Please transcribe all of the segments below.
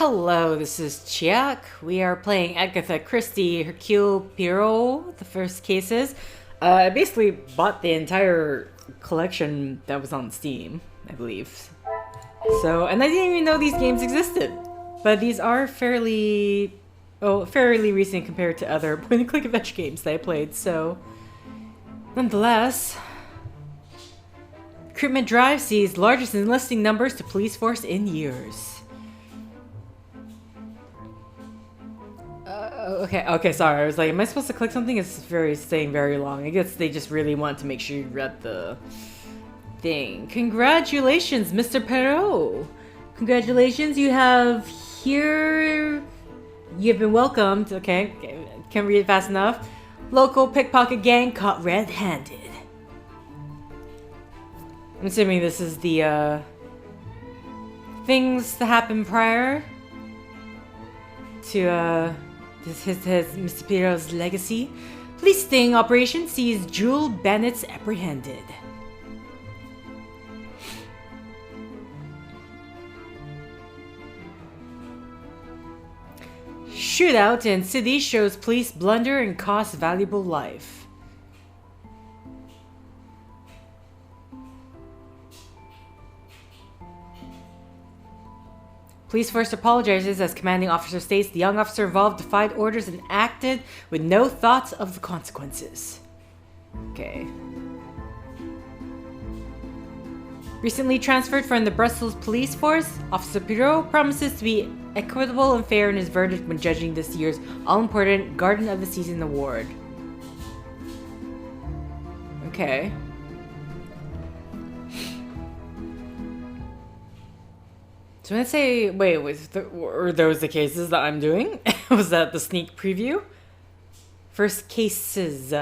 Hello, this is Chiak. We are playing Agatha Christie, Hercule Poirot, the first cases. I basically bought the entire collection that was on Steam, I believe. And I didn't even know these games existed. But these are fairly recent compared to other point-and-click adventure games that I played, so... Nonetheless... Recruitment drive sees largest enlisting numbers to police force in years. Okay, sorry. I was like, am I supposed to click something? It's staying very long. I guess they just really want to make sure you read the thing. Congratulations, Mr. Poirot. Congratulations, you have here... You've been welcomed. Okay, can't read it fast enough. Local pickpocket gang caught red-handed. I'm assuming this is the, things that happened prior to, his Mr. Poirot's legacy. Police sting operation sees Jewel Bennett's apprehended. Shootout in city shows police blunder and costs valuable life. Police force apologizes as commanding officer states the young officer involved defied orders and acted with no thoughts of the consequences. Okay. Recently transferred from the Brussels police force, Officer Poirot promises to be equitable and fair in his verdict when judging this year's all-important Garden of the Season award. Okay. So when I say, wait, were those the cases that I'm doing? Was that the sneak preview? First cases.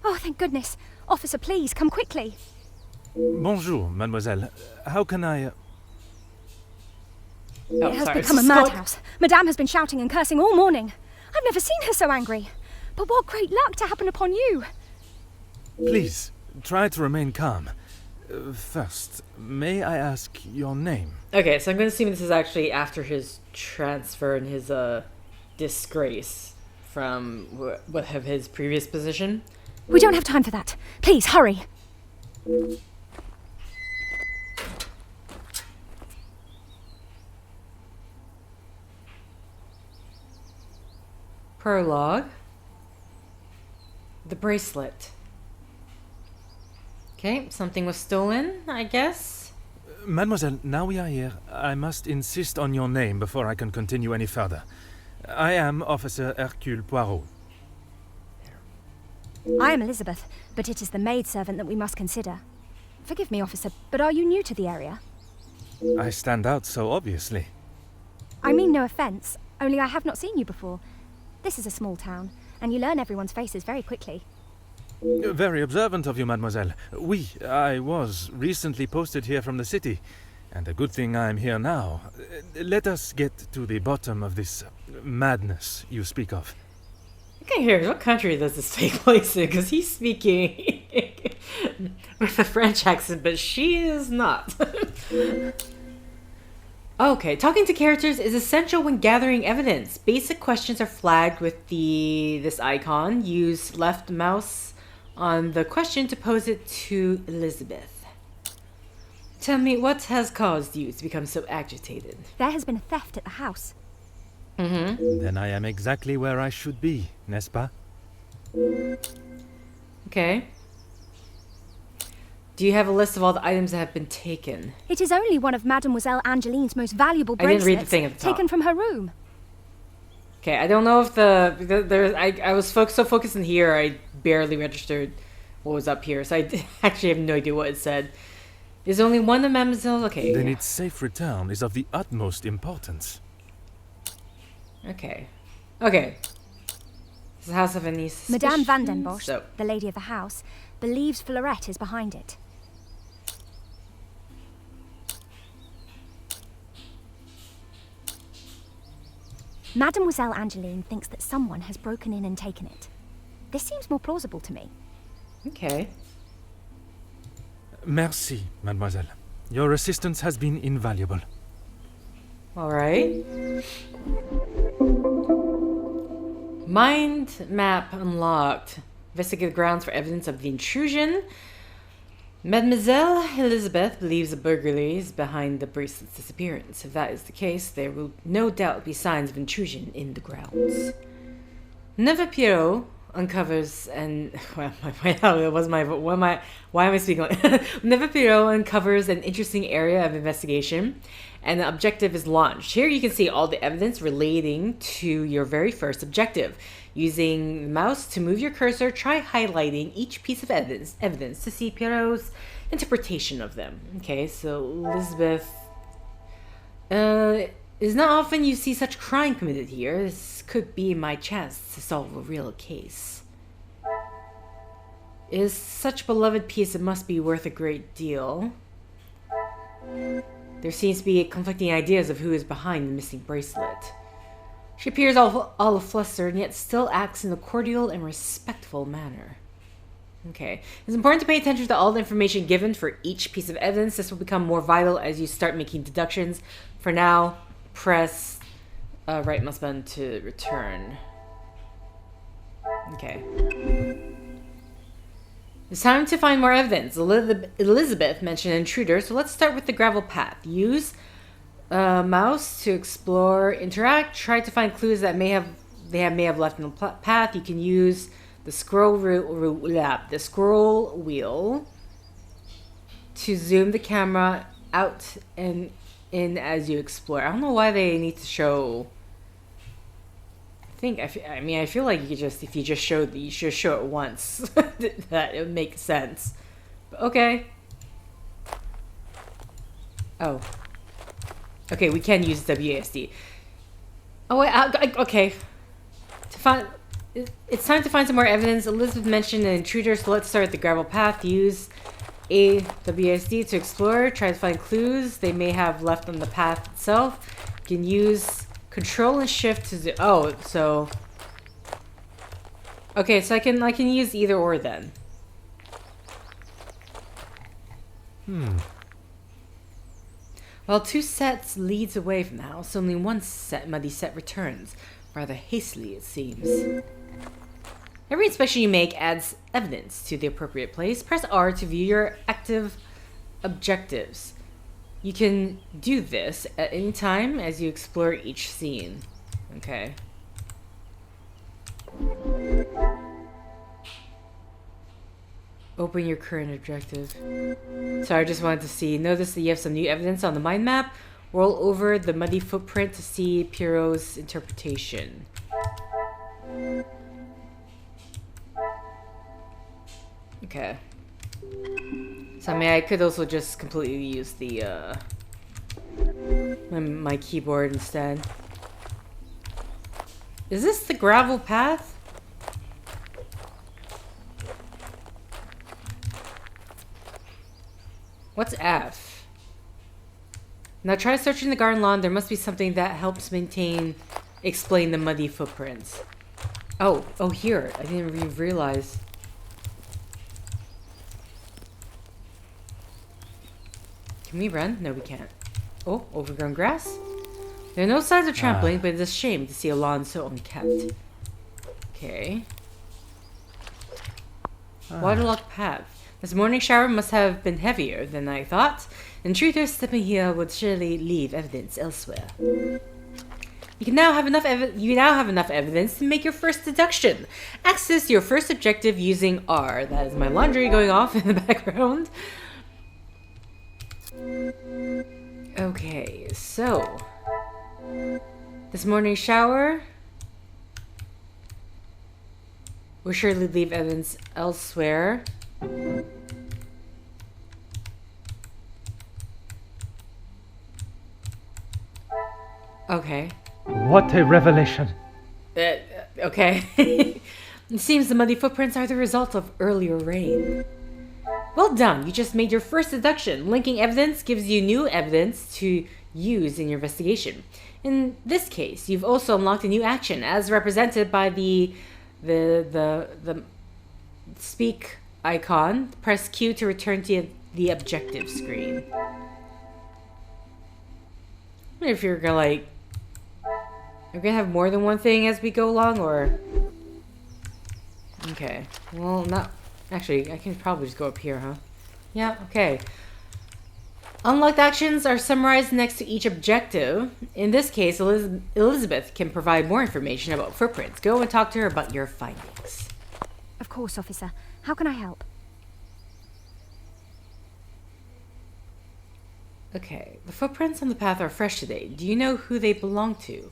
Oh, thank goodness. Officer, please, come quickly. Bonjour, mademoiselle. How can I... It has become a madhouse. Madame has been shouting and cursing all morning. I've never seen her so angry. But what great luck to happen upon you. Please, try to remain calm. First, may I ask your name? Okay, so I'm going to assume this is actually after his transfer and his disgrace from his previous position. We don't have time for that. Please, hurry. Prologue. The bracelet. Okay, something was stolen, I guess. Mademoiselle, now we are here, I must insist on your name before I can continue any further. I am Officer Hercule Poirot. I am Elizabeth, but it is the maidservant that we must consider. Forgive me, officer, but are you new to the area? I stand out so obviously. I mean no offence, only I have not seen you before. This is a small town, and you learn everyone's faces very quickly. Very observant of you, mademoiselle. I was recently posted here from the city, and a good thing I'm here now. Let us get to the bottom of this madness you speak of. Okay, here, what country does this take place in? Because he's speaking with a French accent, but she is not. Okay, talking to characters is essential when gathering evidence. Basic questions are flagged with this icon. Use left mouse on the question to pose it to Elizabeth. Tell me, what has caused you to become so agitated? There has been a theft at the house. Then I am exactly where I should be, n'est-ce pas? Okay. Do you have a list of all the items that have been taken? It is only one of Mademoiselle Angeline's most valuable I didn't bracelets, read the thing at the top. taken from her room. Okay, I don't know if I was so focused in here, I barely registered what was up here, so I actually have no idea what it said. There's only one of Mademoiselle. Okay. Then its safe return is of the utmost importance. Okay. Okay. Does the house have any suspicions? Madame Van den Bosch, So, the lady of the house, believes Florette is behind it. Mademoiselle Angeline thinks that someone has broken in and taken it. This seems more plausible to me. okay. Merci, mademoiselle. Your assistance has been invaluable. Alright. Mind map unlocked. Investigate the grounds for evidence of the intrusion. Mademoiselle Elizabeth believes the burglary is behind the bracelet's disappearance. If that is the case, there will no doubt be signs of intrusion in the grounds. Never Pierrot uncovers and why am I speaking like Never Pierrot uncovers an interesting area of investigation, and the objective is launched. Here you can see all the evidence relating to your very first objective. Using the mouse to move your cursor, try highlighting each piece of evidence to see Pierrot's interpretation of them. Okay, so Elizabeth. It's not often you see such crime committed here. This could be my chance to solve a real case. It is such a beloved piece, it must be worth a great deal. There seems to be conflicting ideas of who is behind the missing bracelet. She appears all flustered, yet still acts in a cordial and respectful manner. Okay. It's important to pay attention to all the information given for each piece of evidence. This will become more vital as you start making deductions. For now, press right mouse button to return. Okay. It's time to find more evidence. Elizabeth mentioned an intruder, so let's start with the gravel path. Use mouse to explore, interact, try to find clues that may have left in the path. You can use the scroll wheel to zoom the camera out and in as you explore. I don't know why they need to show. I feel like you should show it once. That it would make sense. But okay. Oh. Okay, we can use WASD. Oh wait, okay. It's time to find some more evidence. Elizabeth mentioned an intruder, so let's start at the gravel path. Use a WASD to explore. Try to find clues they may have left on the path itself. You can use Control and Shift to so okay, so I can use either or then. While two sets leads away from the house, only one muddy set returns. Rather hastily, it seems. Every inspection you make adds evidence to the appropriate place. Press R to view your active objectives. You can do this at any time as you explore each scene. Okay. Open your current objective. So I just wanted to see. Notice that you have some new evidence on the mind map. Roll over the muddy footprint to see Pierrot's interpretation. Okay. So I could also just completely use the my keyboard instead. Is this the gravel path? What's F? Now try searching the garden lawn. There must be something that helps explain the muddy footprints. Oh, here. I didn't even realize. Can we run? No, we can't. Oh, overgrown grass? There are no signs of trampling, but it's a shame to see a lawn so unkept. Okay. Waterlogged path. This morning shower must have been heavier than I thought. Intruders stepping here would surely leave evidence elsewhere. You now have enough evidence to make your first deduction. Access your first objective using R. That is my laundry going off in the background. Okay, so this morning shower will surely leave evidence elsewhere. Okay. What a revelation. Okay. It seems the muddy footprints are the result of earlier rain. Well done, you just made your first deduction. Linking evidence gives you new evidence to use in your investigation. In this case, you've also unlocked a new action, as represented by the speak icon. Press Q to return to the objective screen. I wonder if you're gonna like, you're gonna have more than one thing as we go along, or okay. Well, not actually. I can probably just go up here, huh? Yeah. Okay. Unlocked actions are summarized next to each objective. In this case, Elizabeth can provide more information about footprints. Go and talk to her about your findings. Of course, officer. How can I help? Okay, the footprints on the path are fresh today. Do you know who they belong to?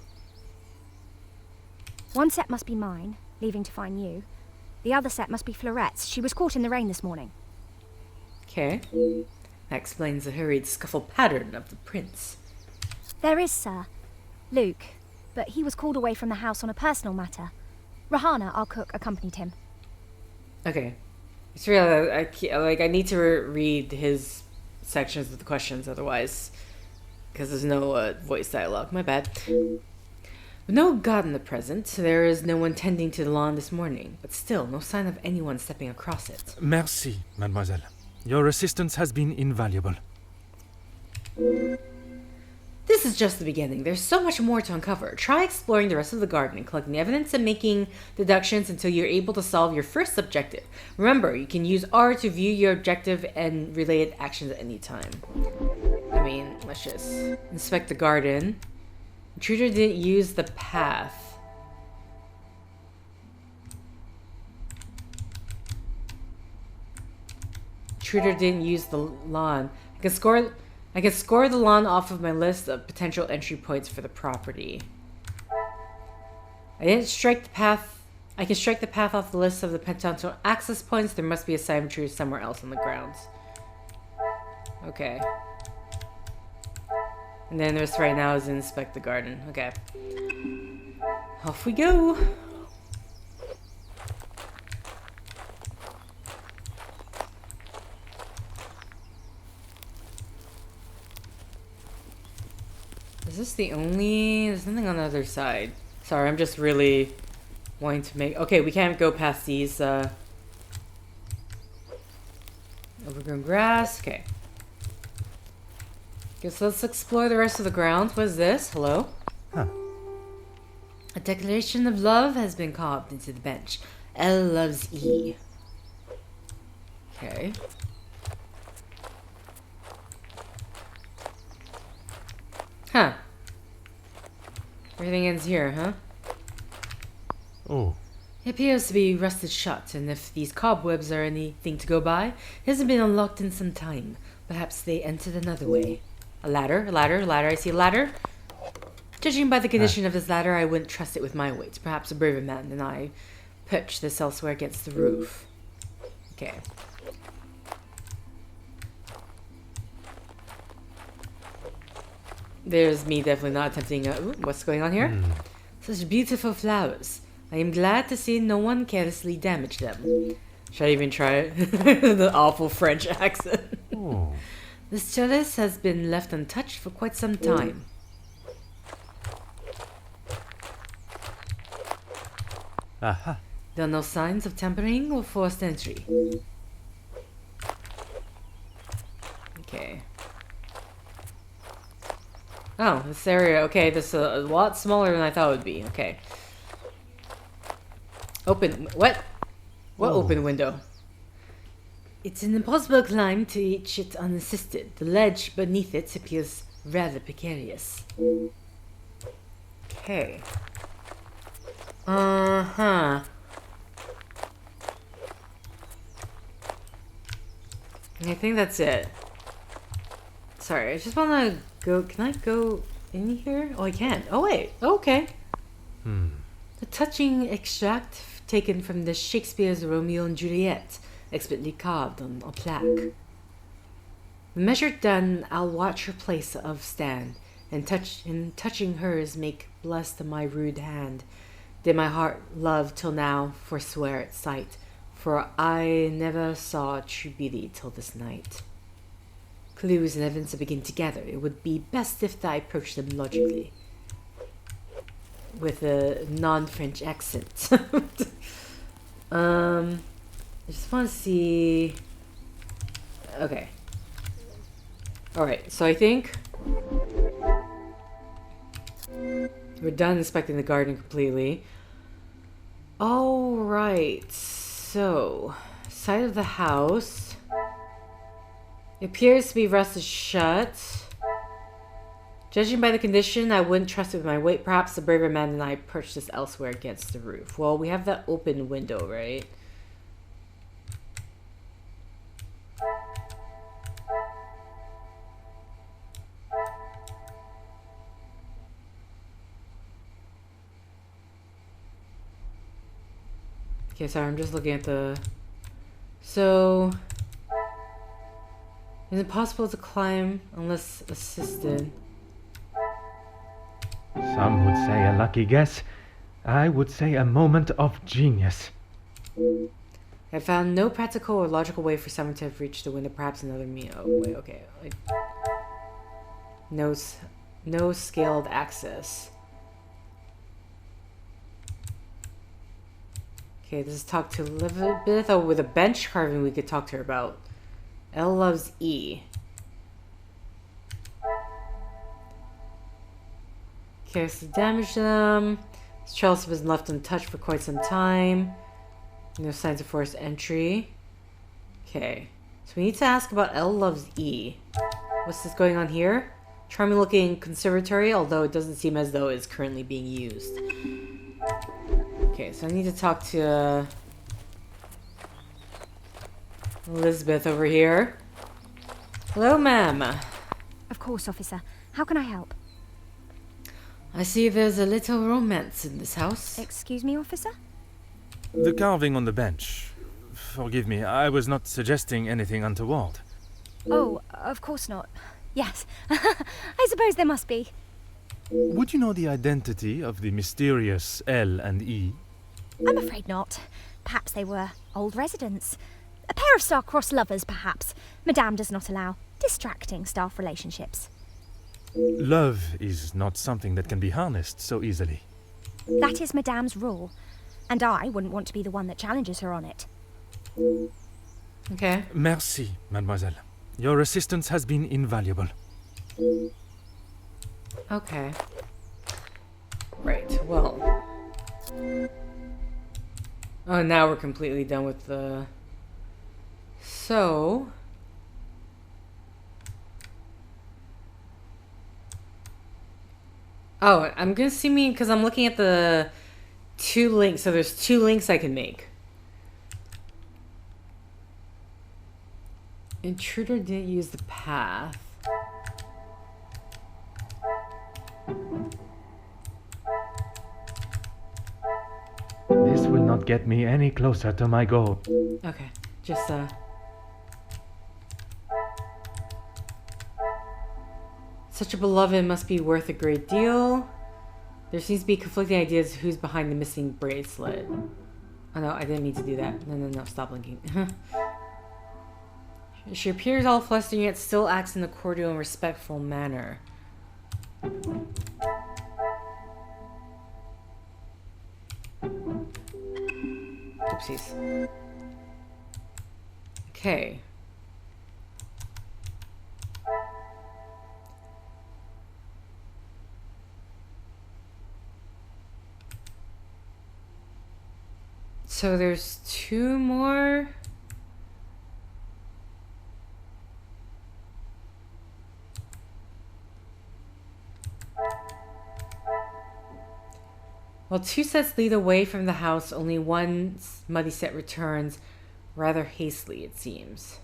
One set must be mine, leaving to find you. The other set must be Florette's. She was caught in the rain this morning. Okay. That explains the hurried scuffle pattern of the prints. There is, sir. Luke, but he was called away from the house on a personal matter. Rahana, our cook, accompanied him. Okay. It's real. I need to read his sections of the questions, otherwise, because there's no voice dialogue. My bad. With no garden at present, there is no one tending to the lawn this morning, but still no sign of anyone stepping across it. Merci, mademoiselle. Your assistance has been invaluable. This is just the beginning. There's so much more to uncover. Try exploring the rest of the garden and collecting evidence and making deductions until you're able to solve your first objective. Remember, you can use R to view your objective and related actions at any time. I mean, let's just inspect the garden. Intruder didn't use the path. Intruder didn't use the lawn. I can score the lawn off of my list of potential entry points for the property. I didn't strike the path. I can strike the path off the list of the potential access points. There must be a sign of intruder somewhere else on the grounds. Okay. And then there's right now is inspect the garden. Okay. Off we go. Is this the only... There's nothing on the other side. Sorry, I'm just really wanting to make... Okay, we can't go past these, overgrown grass. Okay. Guess let's explore the rest of the grounds. What is this? Hello? Huh. A declaration of love has been carved into the bench. L loves E. Okay. Huh. Everything ends here, huh? Oh. It appears to be rusted shut, and if these cobwebs are anything to go by, it hasn't been unlocked in some time. Perhaps they entered another way. A ladder, a ladder, a ladder. I see a ladder. Judging by the condition of this ladder, I wouldn't trust it with my weight. Perhaps a braver man than I perched this elsewhere against the roof. Okay. There's me definitely not attempting... ooh, what's going on here? Such beautiful flowers. I am glad to see no one carelessly damaged them. Should I even try it? The awful French accent. Oh. This trellis has been left untouched for quite some time. Aha. There are no signs of tampering or forced entry. Okay. Oh, this area. Okay, this is a lot smaller than I thought it would be. Okay. Open. What? What open window? It's an impossible climb to reach it unassisted. The ledge beneath it appears rather precarious. Okay. Uh-huh. I think that's it. Sorry, I just want to go... Can I go in here? Oh, I can. Oh, wait. Okay. A touching extract taken from the Shakespeare's Romeo and Juliet, expertly carved on a plaque. The measure done, I'll watch her place of stand, and touching hers make blessed my rude hand. did my heart love till now forswear its sight, for I never saw true beauty till this night. Clues and evidence begin together. It would be best if I approached them logically. With a non-French accent. I just want to see... Okay. Alright, so I think... we're done inspecting the garden completely. Alright, so... side of the house... It appears to be rusted shut. Judging by the condition, I wouldn't trust it with my weight. Perhaps the braver man and I perched this elsewhere against the roof. Well, we have that open window, right? Okay, sorry, I'm just looking at the... So... Is it possible to climb unless assisted? Some would say a lucky guess. I would say a moment of genius. I found no practical or logical way for someone to have reached the window. Perhaps another me. Oh, wait, okay. No scaled access. Okay, this is talk to Elizabeth. Oh, with a bench carving we could talk to her about. L loves E. Okay, so damage them. This trellis has been left untouched for quite some time. No signs of forced entry. Okay, so we need to ask about L loves E. What's this going on here? Charming looking conservatory, although it doesn't seem as though it's currently being used. Okay, so I need to talk to Elizabeth over here. Hello, ma'am. Of course, officer. How can I help? I see there's a little romance in this house. Excuse me, officer? The carving on the bench. Forgive me, I was not suggesting anything untoward. Oh, of course not. Yes. I suppose there must be. Would you know the identity of the mysterious L and E? I'm afraid not. Perhaps they were old residents. A pair of star-crossed lovers, perhaps. Madame does not allow distracting staff relationships. Love is not something that can be harnessed so easily. That is Madame's rule, and I wouldn't want to be the one that challenges her on it. Okay. Merci, mademoiselle. Your assistance has been invaluable. Okay. Right, well. Oh, now we're completely done with the... So... Oh, I'm gonna see me because I'm looking at the 2 links. So there's 2 links I can make. Intruder didn't use the path. This will not get me any closer to my goal. Okay, just Such a beloved must be worth a great deal. There seems to be conflicting ideas who's behind the missing bracelet. Oh no, I didn't mean to do that. No, stop linking. She appears all flustered yet still acts in a cordial and respectful manner. Oopsies. Okay. So there's 2 more. While 2 sets lead away from the house, only one muddy set returns, rather hastily, it seems.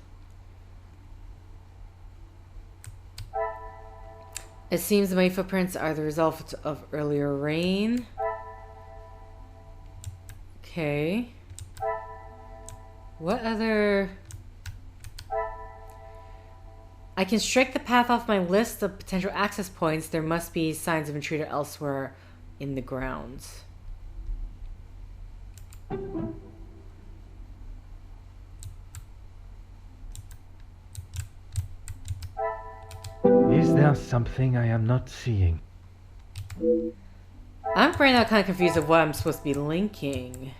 It seems the muddy footprints are the result of earlier rain. Okay. What other... I can strike the path off my list of potential access points. There must be signs of intruder elsewhere in the grounds. Is there something I am not seeing? I'm right now kind of confused of what I'm supposed to be linking.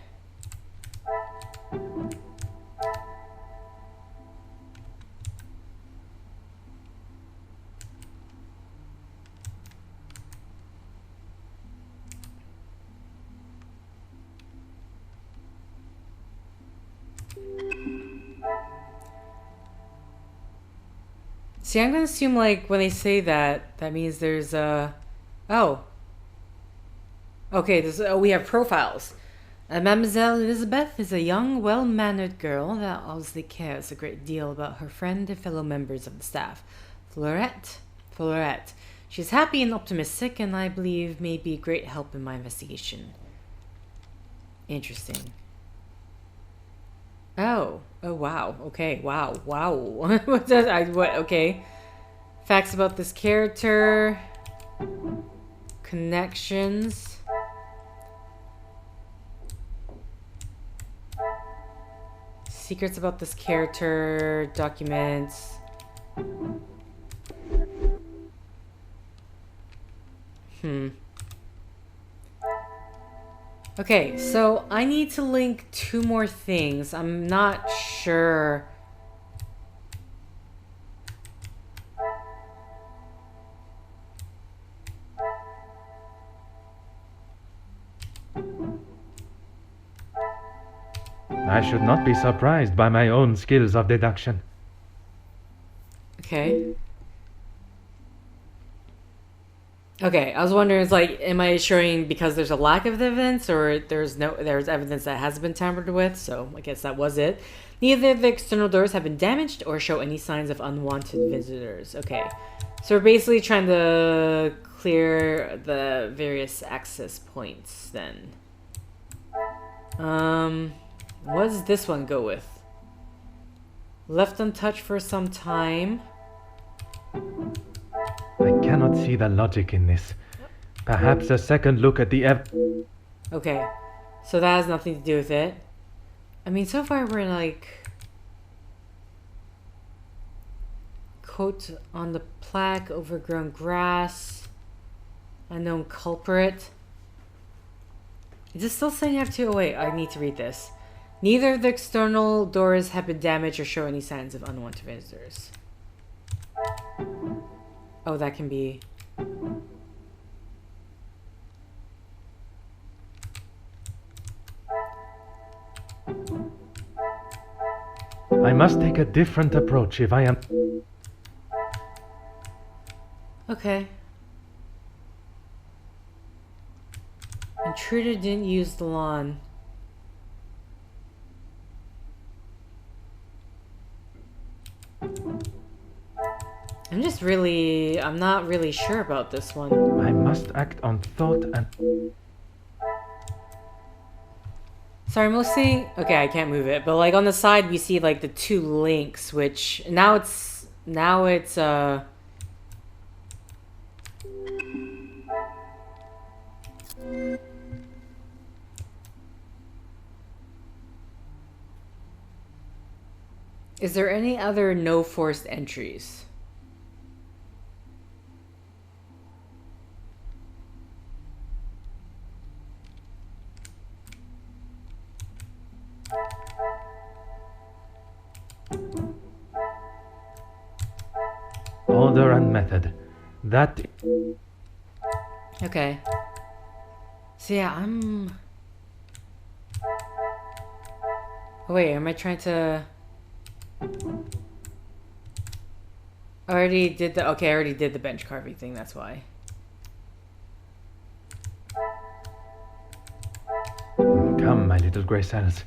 See, I'm gonna assume, like, when they say that, that means there's oh. Okay, we have profiles. Mademoiselle Elizabeth is a young, well-mannered girl that obviously cares a great deal about her friend and fellow members of the staff. Florette. She's happy and optimistic, and I believe may be a great help in my investigation. Interesting. Oh, wow. Okay, wow. What does okay. Facts about this character. Connections. Secrets about this character. Documents. Okay, so I need to link 2 more things. I'm not sure. I should not be surprised by my own skills of deduction. Okay. Okay, I was wondering, it's like, am I showing because there's a lack of evidence, or there's evidence that hasn't been tampered with? So I guess that was it. Neither of the external doors have been damaged or show any signs of unwanted visitors. Okay, so we're basically trying to clear the various access points then. What does this one go with? Left untouched for some time. I cannot see the logic in this. Perhaps a second look at the Okay, so that has nothing to do with it. I mean, so far we're like... Coat on the plaque, overgrown grass, unknown culprit. Is it still saying I have to... Oh wait, I need to read this. Neither of the external doors have been damaged or show any signs of unwanted visitors. Oh, that can be... I must take a different approach if I am... Okay. Intruder didn't use the lawn. I'm not really sure about this one. I must act on thought and... Sorry, mostly... Okay, I can't move it, but like on the side we see like the 2 links, which... Now it's... Is there any other no forced entries? Order and method. That... Okay. So yeah, I'm... Wait, am I trying to... I already did the... Okay, I already did the bench carving thing, that's why. Come, my little grey cells.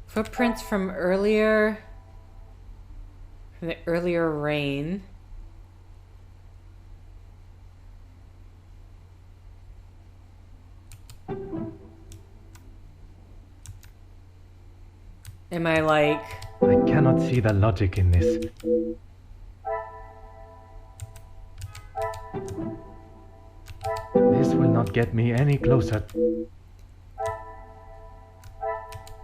Footprints from earlier... From the earlier rain. Am I like... I cannot see the logic in this. This will not get me any closer.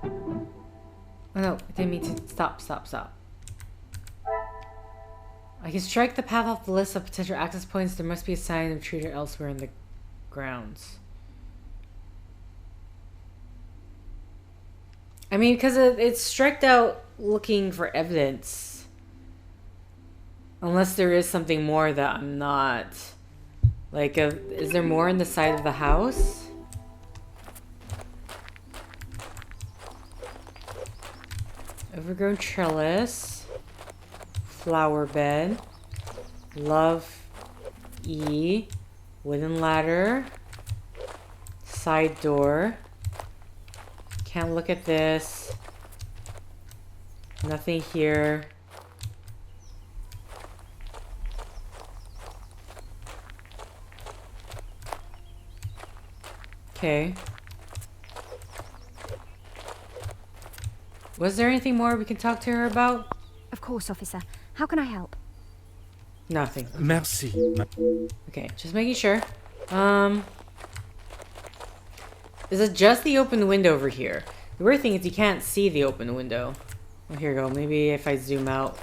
Oh no, I didn't mean to... Stop. I can strike the path off the list of potential access points. There must be a sign of treasure elsewhere in the grounds. I mean, because it's striked out looking for evidence. Unless there is something more that I'm not... Like, is there more in the side of the house? Overgrown trellis. Flower bed. Love E. Wooden ladder. Side door. Can't look at this. Nothing here. Okay. Was there anything more we can talk to her about? Of course, officer. How can I help? Nothing. Merci. Okay, just making sure. Is it just the open window over here? The weird thing is you can't see the open window. Oh, here we go. Maybe if I zoom out.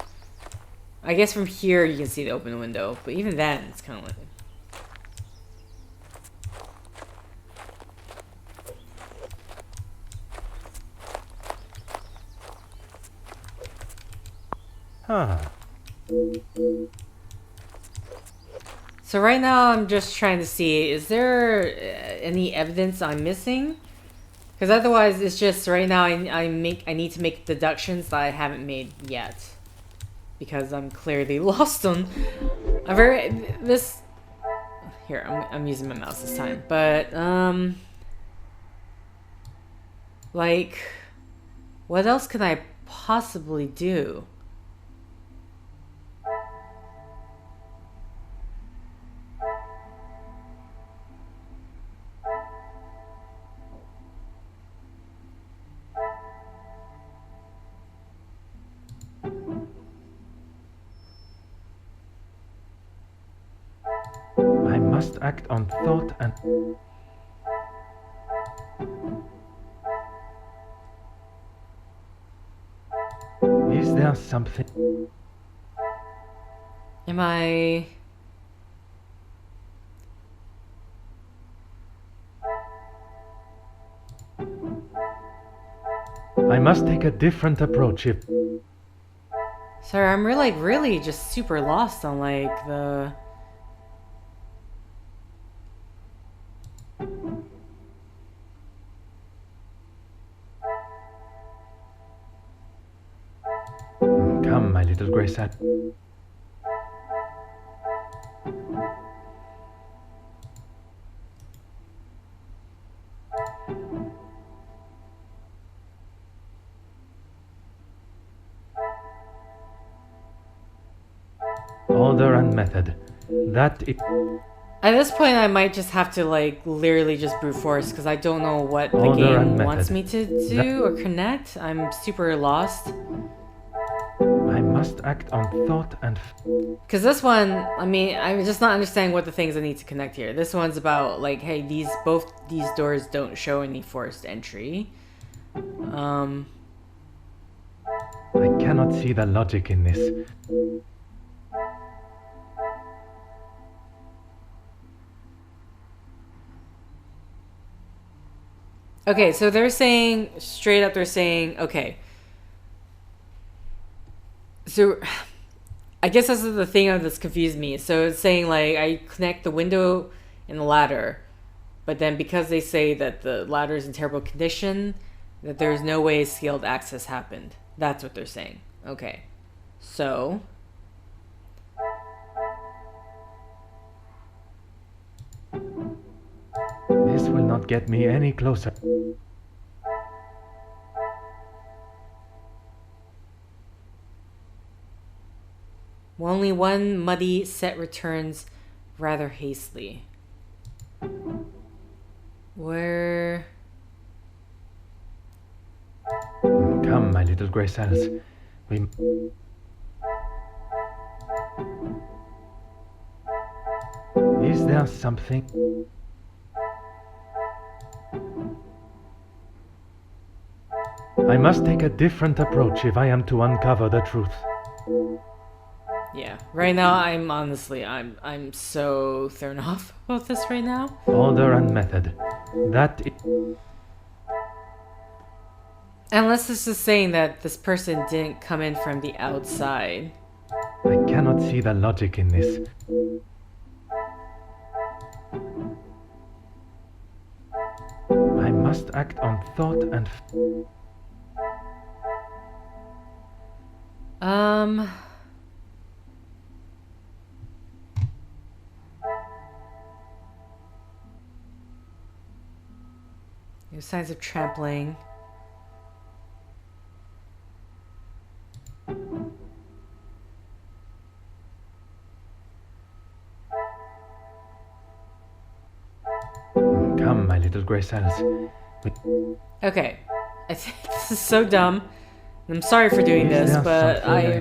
I guess from here you can see the open window, but even then it's kind of like... Huh. So right now I'm just trying to see, is there any evidence I'm missing? Because otherwise it's just right now I need to make deductions that I haven't made yet. Because I'm clearly lost on... Here, I'm using my mouse this time. But, like... What else can I possibly do? I must act on thought and... Is there something... Am I... I must take a different approach if... Sorry, I'm really just super lost on like the... Come, my little grey sat. Order and method. That it... At this point, I might just have to like literally just brute force because I don't know what the Order and game wants method. me to do or connect. I'm super lost. I must act on thought and... Because this one, I mean, I'm just not understanding what the things I need to connect here. This one's about like, hey, both these doors don't show any forced entry. I cannot see the logic in this. Okay, so they're saying, straight up they're saying, okay. So, I guess this is the thing that's confused me. So it's saying like, I connect the window and the ladder. But then because they say that the ladder is in terrible condition, that there's no way scaled access happened. That's what they're saying. Okay. So... This will not get me any closer. Only one muddy set returns rather hastily. Where... Come, my little grey cells. We... Is there something... I must take a different approach if I am to uncover the truth. Yeah. Right now, I'm so thrown off about this right now. Order and method. Unless this is saying that this person didn't come in from the outside. I cannot see the logic in this. I must act on thought and... No signs of trampling. Come, my little grey cells. Okay. I think this is so dumb. I'm sorry for doing this, but I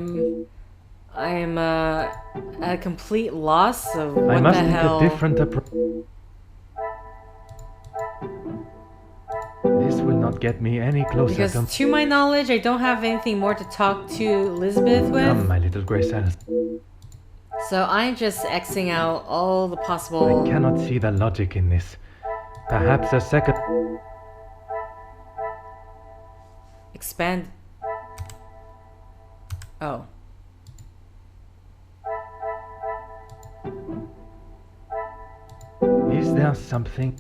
am at a complete loss of what the hell. I must take a different approach. This will not get me any closer because to my knowledge, I don't have anything more to talk to Elizabeth with. Come, my little grey cells. So I'm just Xing out all the possible... I cannot see the logic in this. Perhaps a second... Expand... Oh. Is there something...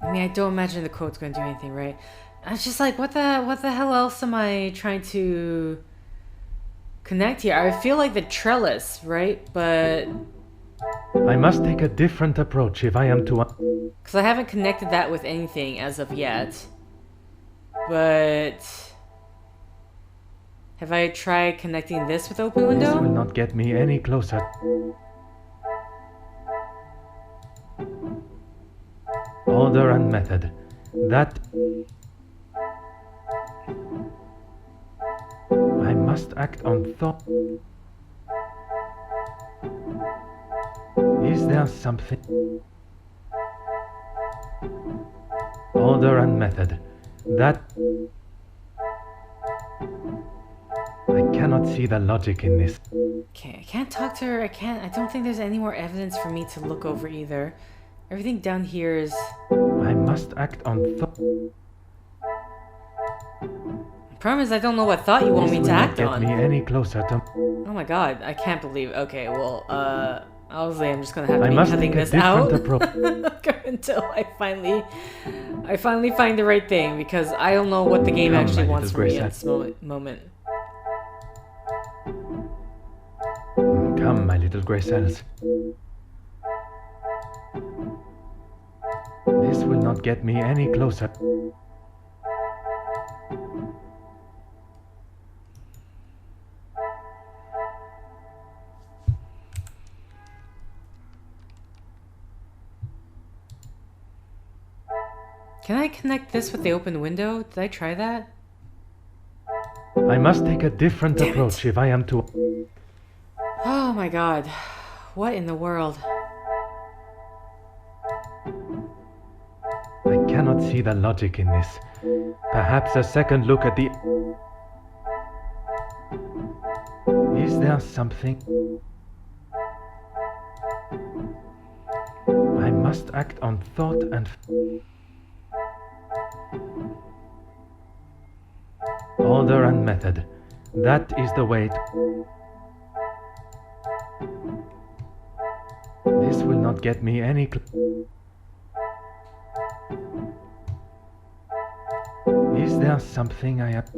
I mean, I don't imagine the code's going to do anything, right? I was just like, what the hell else am I trying to connect here? I feel like the trellis, right? But... I must take a different approach if I am to... Because I haven't connected that with anything as of yet. But... Have I tried connecting this with open window? This will not get me any closer. Order and method. That... I must act on thought. Is there something... Order and method. That... I cannot see the logic in this. Okay, I can't talk to her. I don't think there's any more evidence for me to look over either. Everything down here is... I must act on thought. The problem is I don't know what thought you want me to act on. Get me any closer to... Oh my god, I can't believe... Okay, well, obviously I'm just gonna have to I be must cutting take a this out different until I finally find the right thing, because I don't know what the game Come, actually my wants little from me grey at this moment. Come, my little grey cells. This will not get me any closer. Can I connect this with the open window? Did I try that? I must take a different Damn approach it. if I am to... Oh my god. What in the world? I cannot see the logic in this. Perhaps a second look at the... Is there something... I must act on thought and... Order and method. That is the way to... This will not get me any... Is there something I have...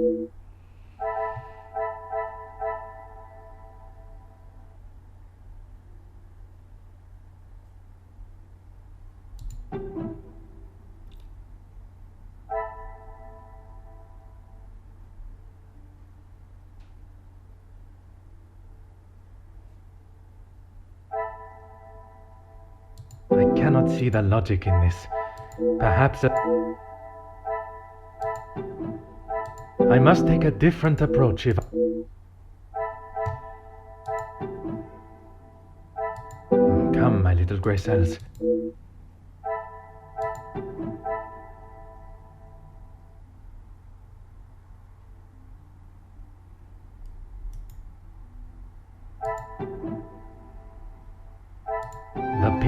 I cannot see the logic in this. Perhaps a... I must take a different approach if... Come, my little grey cells.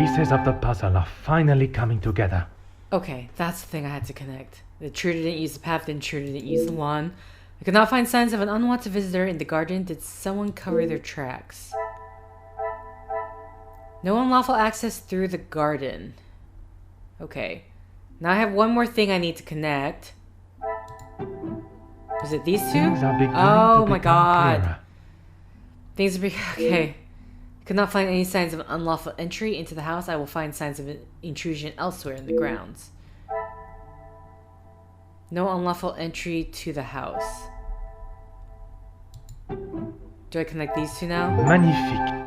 pieces of the puzzle are finally coming together. Okay, that's the thing I had to connect. The intruder didn't use the path, the intruder didn't use the lawn. I could not find signs of an unwanted visitor in the garden. Did someone cover their tracks? No unlawful access through the garden. Okay. Now I have one more thing I need to connect. Was it these two? Oh my god. Clearer. Things are okay. Could not find any signs of an unlawful entry into the house. I will find signs of an intrusion elsewhere in the grounds. No unlawful entry to the house. Do I connect these two now? Magnifique.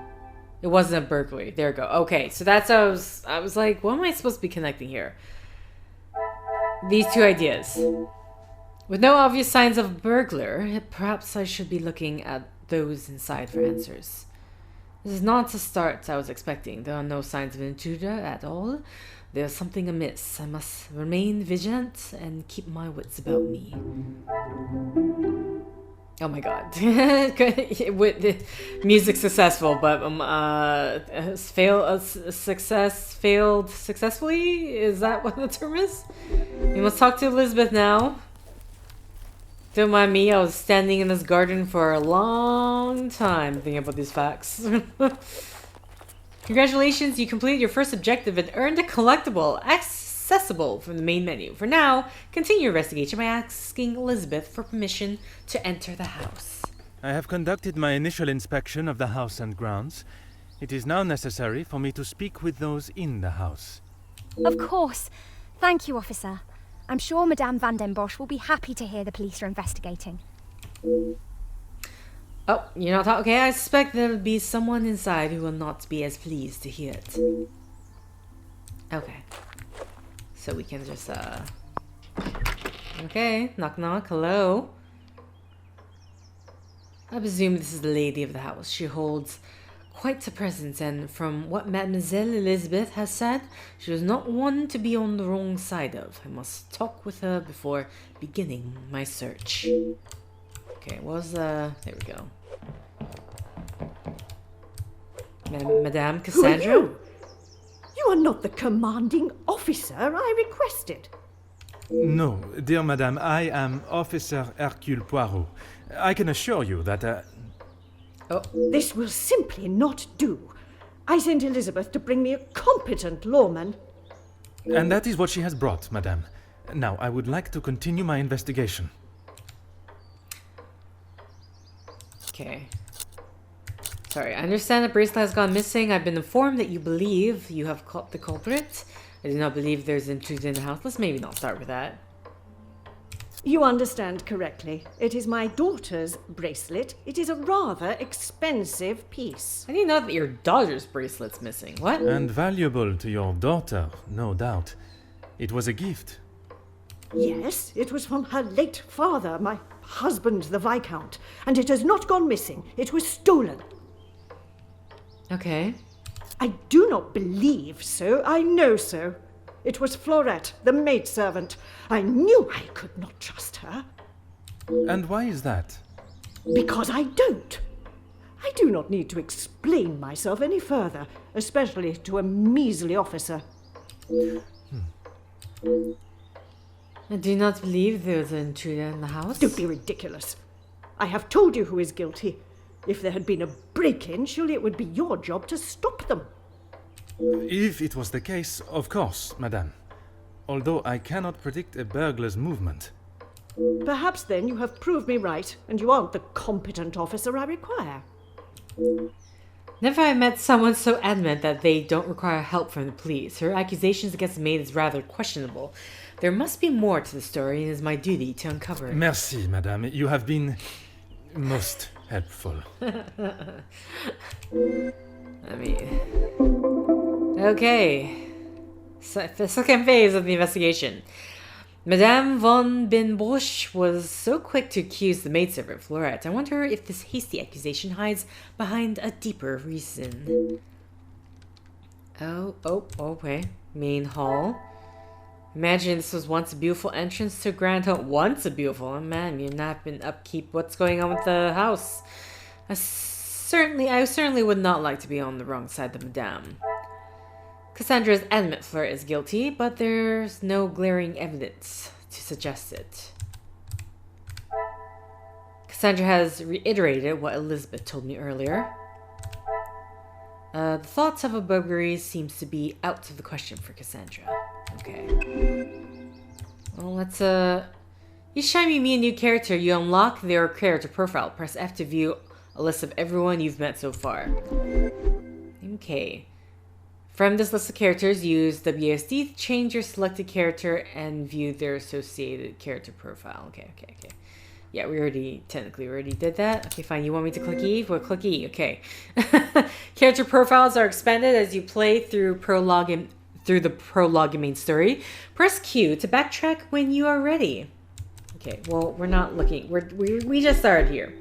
It wasn't a burglary. There we go. Okay, so that's how I was like, what am I supposed to be connecting here? These two ideas. With no obvious signs of a burglar, perhaps I should be looking at those inside for answers. This is not the start I was expecting. There are no signs of an intruder at all. There's something amiss. I must remain vigilant and keep my wits about me. Oh my god. Music successful, but failed successfully? Is that what the term is? We must talk to Elizabeth now. Don't mind me, I was standing in this garden for a long time thinking about these facts. Congratulations, you completed your first objective and earned a collectible accessible from the main menu. For now, continue your investigation by asking Elizabeth for permission to enter the house. I have conducted my initial inspection of the house and grounds. It is now necessary for me to speak with those in the house. Of course. Thank you, officer. I'm sure Madame Van den Bosch will be happy to hear the police are investigating. Oh, you're not talking? Okay, I suspect there'll be someone inside who will not be as pleased to hear it. Okay. So we can just, Okay, knock knock, hello? I presume this is the lady of the house. She holds quite a presence, and from what Mademoiselle Elizabeth has said, she was not one to be on the wrong side of. I must talk with her before beginning my search. Okay, there we go. Madame Cassandra? Who are you? You are not the commanding officer I requested. No, dear madame, I am Officer Hercule Poirot. I can assure you that, Oh. This will simply not do. I sent Elizabeth to bring me a competent lawman. And that is what she has brought, madame. Now, I would like to continue my investigation. Okay. Sorry, I understand the bracelet has gone missing. I've been informed that you believe you have caught the culprit. I do not believe there's an intruder in the house. Let's maybe not start with that. You understand correctly. It is my daughter's bracelet. It is a rather expensive piece. I didn't know that your daughter's bracelet's missing. What? And valuable to your daughter, no doubt. It was a gift. Yes, it was from her late father, my husband, the Viscount, and it has not gone missing. It was stolen. Okay. I do not believe so. I know so. It was Florette, the maidservant. I knew I could not trust her. And why is that? Because I don't. I do not need to explain myself any further, especially to a measly officer. I do not believe there's an intruder in the house. Don't be ridiculous. I have told you who is guilty. If there had been a break-in, surely it would be your job to stop them. If it was the case, of course, madame. Although I cannot predict a burglar's movement. Perhaps then you have proved me right, and you aren't the competent officer I require. Never have I met someone so adamant that they don't require help from the police. Her accusations against the maid is rather questionable. There must be more to the story, and it is my duty to uncover it. Merci, madame. You have been most helpful. Okay. So, the second phase of the investigation. Madame von den Bosch was so quick to accuse the maidservant Florette. I wonder if this hasty accusation hides behind a deeper reason. Okay. Main hall. Imagine this was once a beautiful entrance to a grand home. Once a beautiful, oh man, you've not been upkeep. What's going on with the house? I certainly would not like to be on the wrong side of Madame. Cassandra's adamant Fleur is guilty, but there's no glaring evidence to suggest it. Cassandra has reiterated what Elizabeth told me earlier. The thoughts of a burglary seems to be out of the question for Cassandra. Okay. Well, let's, each time you meet a new character, you unlock their character profile. Press F to view a list of everyone you've met so far. Okay. From this list of characters, use WASD to change your selected character and view their associated character profile. Okay. Yeah, we technically already did that. Okay, fine. You want me to click E? Well, click E. Okay. Character profiles are expanded as you play through the prologue and main story. Press Q to backtrack when you are ready. Okay, well, we're not looking. We just started here.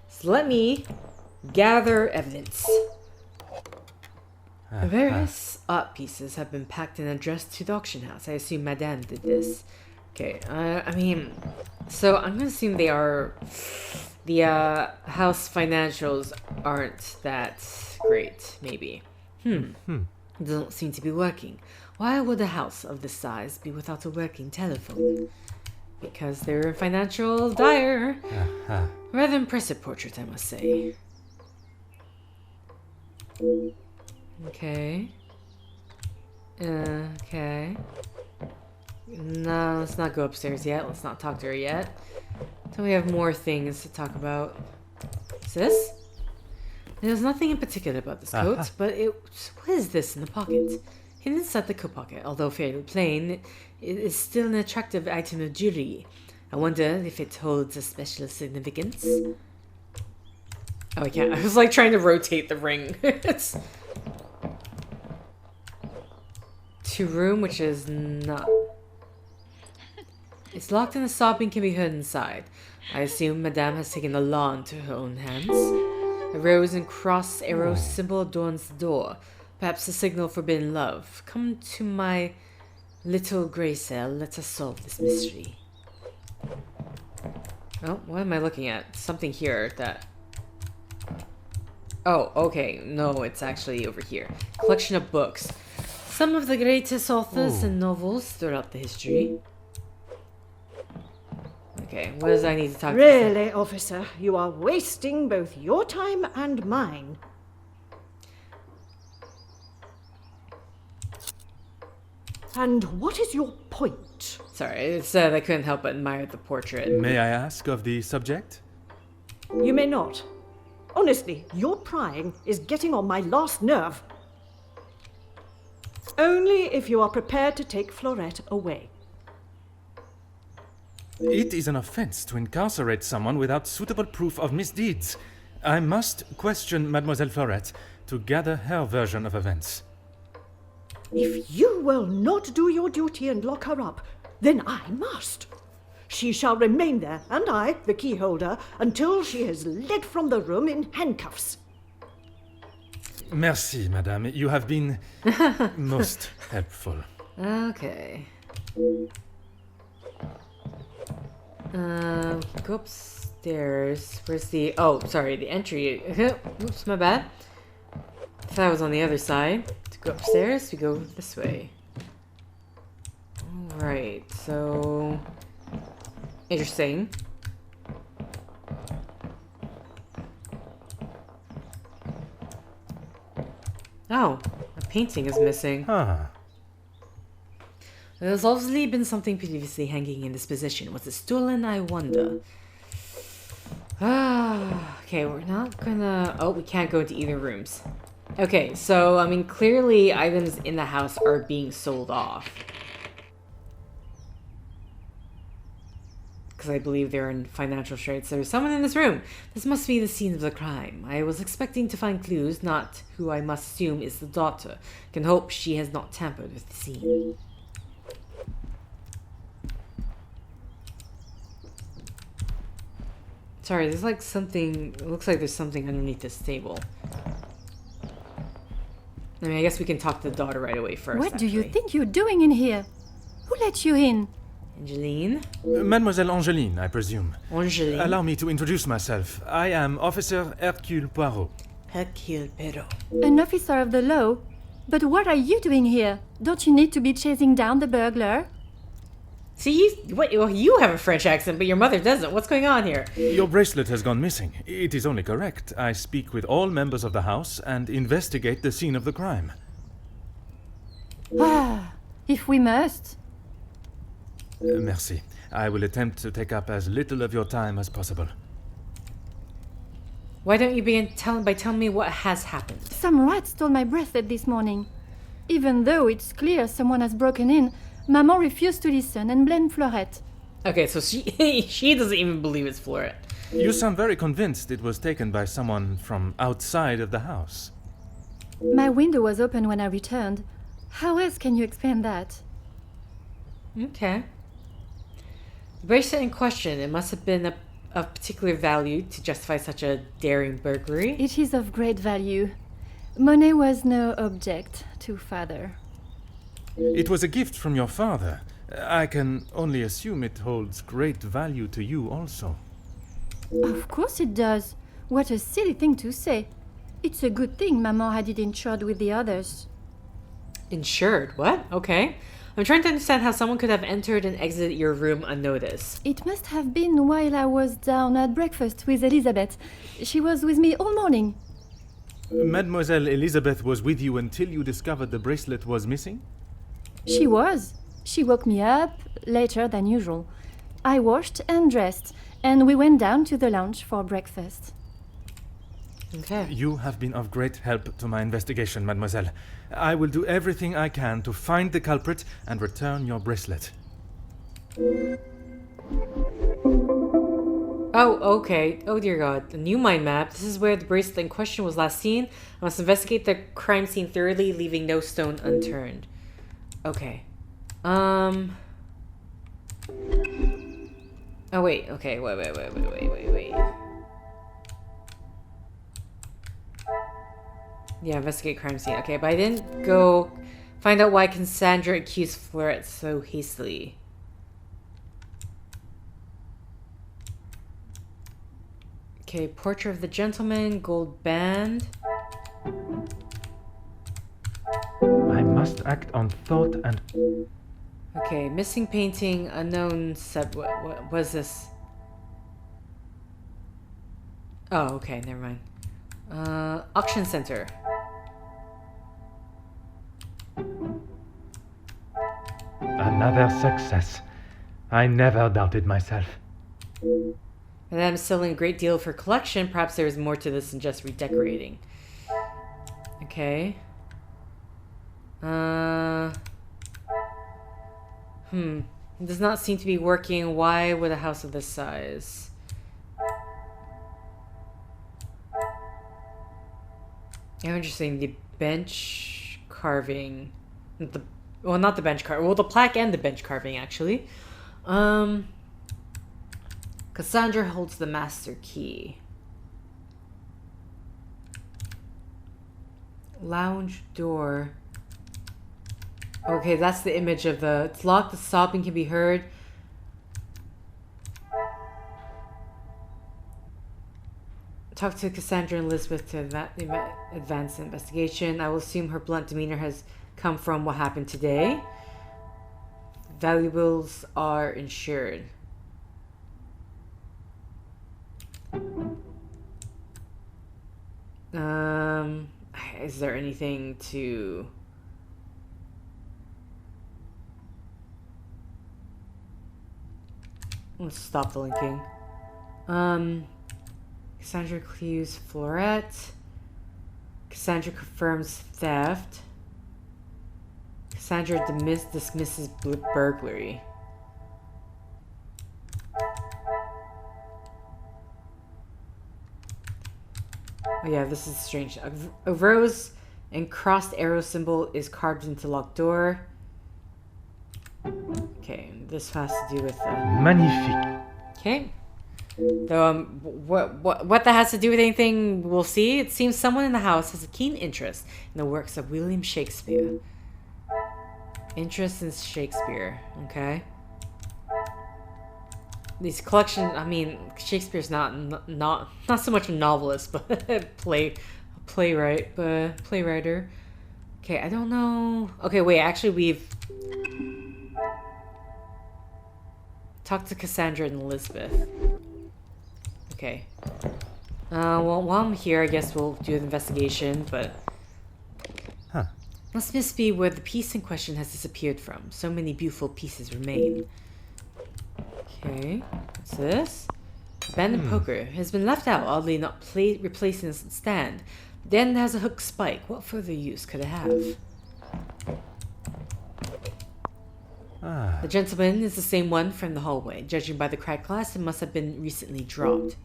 So let me gather evidence. Various art pieces have been packed and addressed to the auction house. I assume Madame did this. Okay, I mean, so I'm gonna assume they are, the house financials aren't that great, maybe. It doesn't seem to be working. Why would a house of this size be without a working telephone? Because they're in financial dire. Rather impressive portrait, I must say. Okay. Okay. No, let's not go upstairs yet. Let's not talk to her yet. Until we have more things to talk about. Is this? There's nothing in particular about this coat, but what is this in the pocket? Hidden inside the coat pocket, although fairly plain, it is still an attractive item of jewelry. I wonder if it holds a special significance. Oh, I can't. I was like trying to rotate the ring. It's to room, which is not. It's locked and the sobbing can be heard inside. I assume Madame has taken the law into her own hands. A rose and cross arrow symbol adorns the door. Perhaps a signal of forbidden love. Come to my little grey cell. Let us solve this mystery. Oh, what am I looking at? Something here that... Oh, okay. No, it's actually over here. Collection of books. Some of the greatest authors and novels throughout the history. Okay, what does I need to talk to? Really, officer, you are wasting both your time and mine. And what is your point? Sorry, it said I couldn't help but admire the portrait. May I ask of the subject? You may not. Honestly, your prying is getting on my last nerve. Only if you are prepared to take Florette away. It is an offense to incarcerate someone without suitable proof of misdeeds. I must question Mademoiselle Florette to gather her version of events. If you will not do your duty and lock her up, then I must. She shall remain there, and I, the key holder, until she is led from the room in handcuffs. Merci, madame. You have been most helpful. Okay. Go upstairs. Where's the... Oh, sorry, the entry. Oops, my bad. I thought I was on the other side. To go upstairs, we go this way. Alright, so... Interesting. Oh, a painting is missing. There's obviously been something previously hanging in this position. Was it stolen, I wonder? Okay, we're not gonna... Oh, we can't go into either rooms. Okay, so, I mean, clearly items in the house are being sold off. Because I believe they're in financial straits. There's someone in this room. This must be the scene of the crime. I was expecting to find clues, not who I must assume is the daughter. Can hope she has not tampered with the scene. Sorry, there's like something... It looks like there's something underneath this table. I mean, I guess we can talk to the daughter right away first. What do you think you're doing in here? Who let you in? Angeline? Mademoiselle Angeline, I presume. Angeline. Allow me to introduce myself. I am Officer Hercule Poirot. Hercule Poirot. An officer of the law? But what are you doing here? Don't you need to be chasing down the burglar? See, well, you have a French accent, but your mother doesn't. What's going on here? Your bracelet has gone missing. It is only correct. I speak with all members of the house and investigate the scene of the crime. Ah, if we must. Merci. I will attempt to take up as little of your time as possible. Why don't you begin by telling me what has happened? Some rat stole my bracelet this morning. Even though it's clear someone has broken in, Maman refused to listen and blamed Florette. Okay, so she doesn't even believe it's Florette. You sound very convinced it was taken by someone from outside of the house. My window was open when I returned. How else can you explain that? Okay. The bracelet in question, it must have been of particular value to justify such a daring burglary. It is of great value. Money was no object to father. It was a gift from your father. I can only assume it holds great value to you also. Of course it does. What a silly thing to say. It's a good thing Maman had it insured with the others. Insured? What? Okay. I'm trying to understand how someone could have entered and exited your room unnoticed. It must have been while I was down at breakfast with Elizabeth. She was with me all morning. Mademoiselle Elizabeth was with you until you discovered the bracelet was missing? She was. She woke me up later than usual. I washed and dressed, and we went down to the lounge for breakfast. Okay. You have been of great help to my investigation, mademoiselle. I will do everything I can to find the culprit and return your bracelet. Oh, okay. Oh dear God. A new mind map. This is where the bracelet in question was last seen. I must investigate the crime scene thoroughly, leaving no stone unturned. Okay. Oh wait, okay, wait. Yeah, investigate crime scene. Okay, but I didn't go find out why Cassandra accused Florette so hastily. Okay, portrait of the gentleman, gold band. I must act on thought and... Okay, missing painting, unknown what was this? Oh, okay, never mind. Auction center. Another success. I never doubted myself. And I'm selling a great deal for collection. Perhaps there is more to this than just redecorating. Okay. It does not seem to be working. Why would a house of this size? Oh, interesting. The bench carving. Not the bench carving. Well, the plaque and the bench carving, actually. Cassandra holds the master key. Lounge door. Okay, that's the image of the... It's locked, the sobbing can be heard. Talk to Cassandra and Elizabeth to advance the investigation. I will assume her blunt demeanor has come from what happened today. Valuables are insured. Is there anything to... Let's stop the linking. Cassandra accused Florette. Cassandra confirms theft. Cassandra dismisses burglary. Oh yeah, this is strange. A rose and crossed arrow symbol is carved into locked door. Okay, this has to do with... Magnifique. Okay. Though, what that has to do with anything, we'll see. It seems someone in the house has a keen interest in the works of William Shakespeare. Interest in Shakespeare, okay. These collection, I mean, Shakespeare's not so much a novelist, but playwright, but playwriter. Okay, I don't know. Okay, wait, actually we've talked to Cassandra and Elizabeth. Okay. Well, while I'm here, I guess we'll do an investigation, but... Huh. Must this be where the piece in question has disappeared from? So many beautiful pieces remain. Okay, what's this? Abandoned poker has been left out, oddly not replacing its stand. Then has a hook spike. What further use could it have? The gentleman is the same one from the hallway. Judging by the cracked glass, it must have been recently dropped.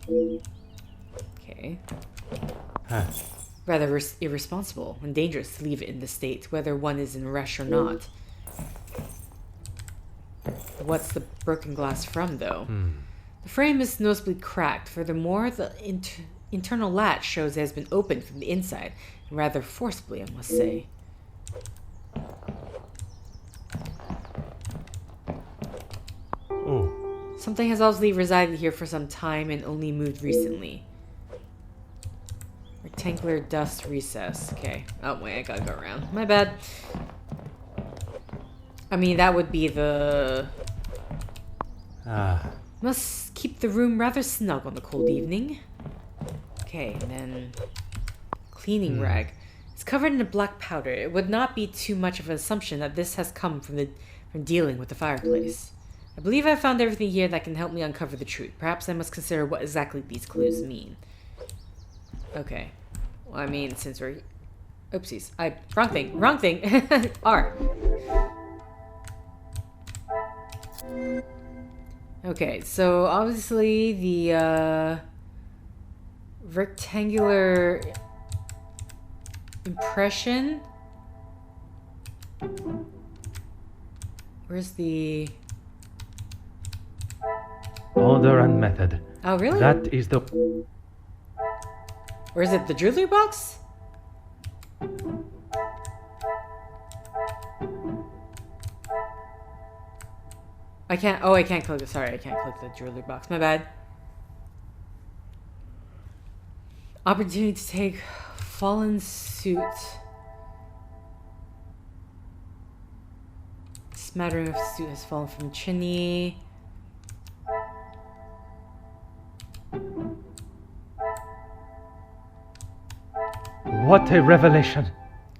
Okay. Rather irresponsible and dangerous to leave it in this state, whether one is in a rush or not. What's the broken glass from, though? The frame is noticeably cracked. Furthermore, the internal latch shows it has been opened from the inside, and rather forcibly, I must say. Oh. Something has obviously resided here for some time and only moved recently. Rectangular dust recess. Okay. Oh, wait, I gotta go around. My bad. I mean, that would be the... Must keep the room rather snug on the cold evening. Okay, and then... Cleaning rag. It's covered in a black powder. It would not be too much of an assumption that this has come from dealing with the fireplace. I believe I've found everything here that can help me uncover the truth. Perhaps I must consider what exactly these clues mean. Okay. Well, I mean, since we're... Oopsies. Wrong thing. Wrong thing. R. Okay, so obviously the rectangular impression. Where's the... Order and method. Oh, really? That is the... Or is it the jewelry box? I can't... Oh, I can't click it. Sorry, I can't click the jewelry box. My bad. Opportunity to take fallen suit. Smattering of suit has fallen from chimney. What a revelation!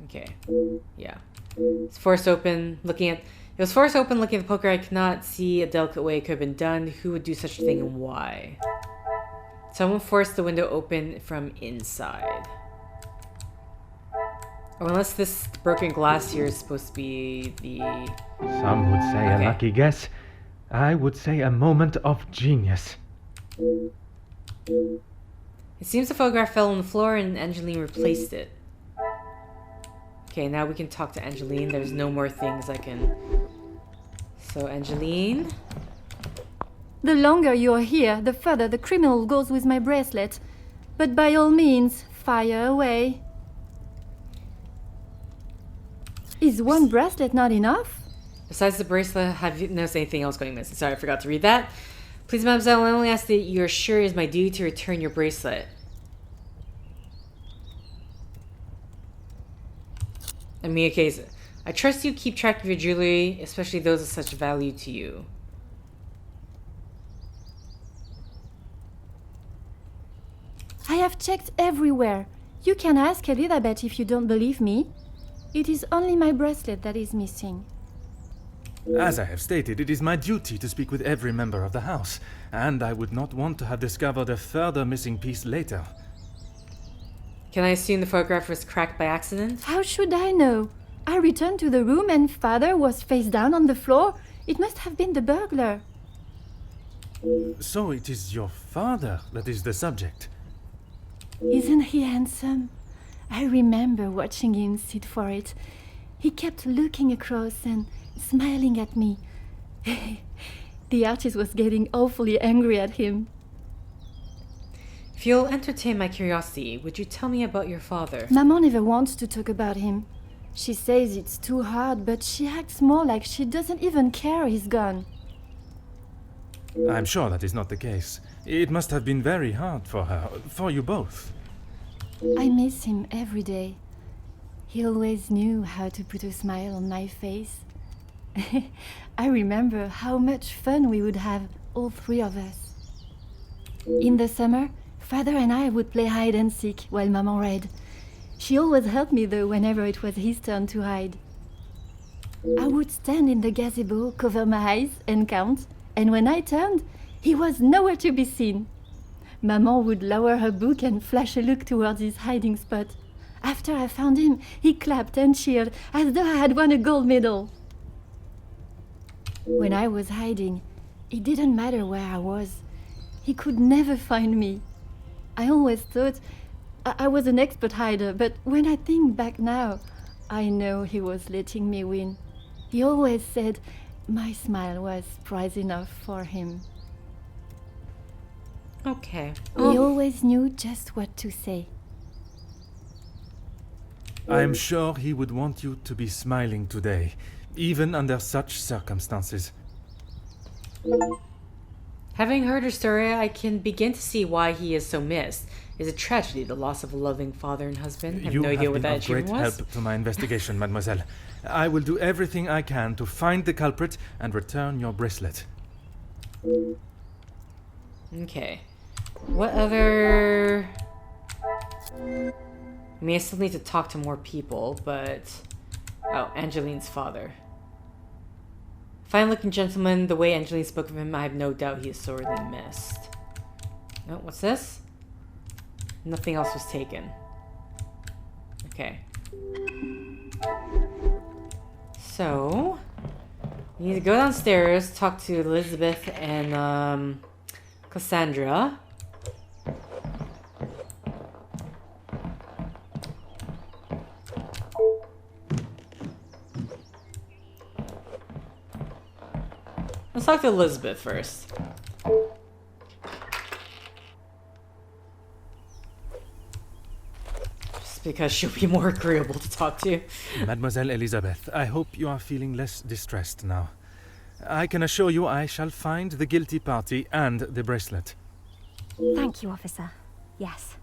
Okay. Yeah. It's forced open, looking at... It was forced open, looking at the poker. I cannot see a delicate way it could have been done. Who would do such a thing and why? Someone forced the window open from inside. Or unless this broken glass here is supposed to be the... Some would say a lucky guess. I would say a moment of genius. It seems the photograph fell on the floor and Angeline replaced it. Okay, now we can talk to Angeline. There's no more things I can... So, Angeline... The longer you're here, the further the criminal goes with my bracelet. But by all means, fire away. Is one bracelet not enough? Besides the bracelet, have you noticed anything else going missing? Sorry, I forgot to read that. Please, mademoiselle, I only ask that you're sure it is my duty to return your bracelet. I mean, okay, so I trust you keep track of your jewelry, especially those of such value to you. I have checked everywhere. You can ask Elizabeth if you don't believe me. It is only my bracelet that is missing. As I have stated, it is my duty to speak with every member of the house, and I would not want to have discovered a further missing piece later. Can I assume the photograph was cracked by accident? How should I know? I returned to the room and father was face down on the floor. It must have been the burglar. So it is your father that is the subject. Isn't he handsome? I remember watching him sit for it. He kept looking across and smiling at me. The artist was getting awfully angry at him. If you'll entertain my curiosity, would you tell me about your father? Maman never wants to talk about him. She says it's too hard, but she acts more like she doesn't even care he's gone. I'm sure that is not the case. It must have been very hard for her, for you both. I miss him every day. He always knew how to put a smile on my face. I remember how much fun we would have, all three of us. In the summer, Father and I would play hide and seek while Maman read. She always helped me though whenever it was his turn to hide. I would stand in the gazebo, cover my eyes and count, and when I turned, he was nowhere to be seen. Maman would lower her book and flash a look towards his hiding spot. After I found him, he clapped and cheered as though I had won a gold medal. When I was hiding, it didn't matter where I was. He could never find me. I always thought I was an expert hider, but when I think back now, I know he was letting me win. He always said my smile was prize enough for him. Okay. He always knew just what to say. I'm sure he would want you to be smiling today, even under such circumstances. Having heard her story, I can begin to see why he is so missed. It's a tragedy, the loss of a loving father and husband. I have no idea what that achievement was. You have been of great help to my investigation, mademoiselle. I will do everything I can to find the culprit and return your bracelet. Okay. What other... I mean, I still need to talk to more people, but... Oh, Angeline's father. Fine-looking gentleman, the way Angeline spoke of him, I have no doubt he is sorely missed. Oh, what's this? Nothing else was taken. Okay. So... we need to go downstairs, talk to Elizabeth and, Cassandra. Let's talk to Elizabeth first. Just because she'll be more agreeable to talk to. Mademoiselle Elizabeth, I hope you are feeling less distressed now. I can assure you I shall find the guilty party and the bracelet. Thank you, officer. Yes.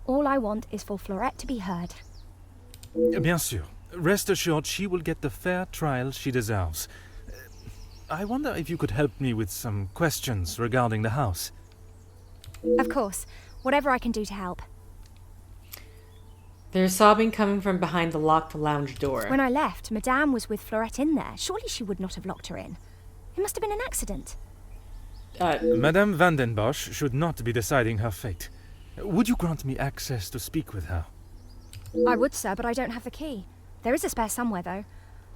All I want is for Florette to be heard. Bien sûr. Rest assured she will get the fair trial she deserves. I wonder if you could help me with some questions regarding the house. Of course. Whatever I can do to help. There's sobbing coming from behind the locked lounge door. When I left, Madame was with Florette in there. Surely she would not have locked her in. It must have been an accident. Madame van den Bosch should not be deciding her fate. Would you grant me access to speak with her? I would, sir, but I don't have the key. There is a spare somewhere, though.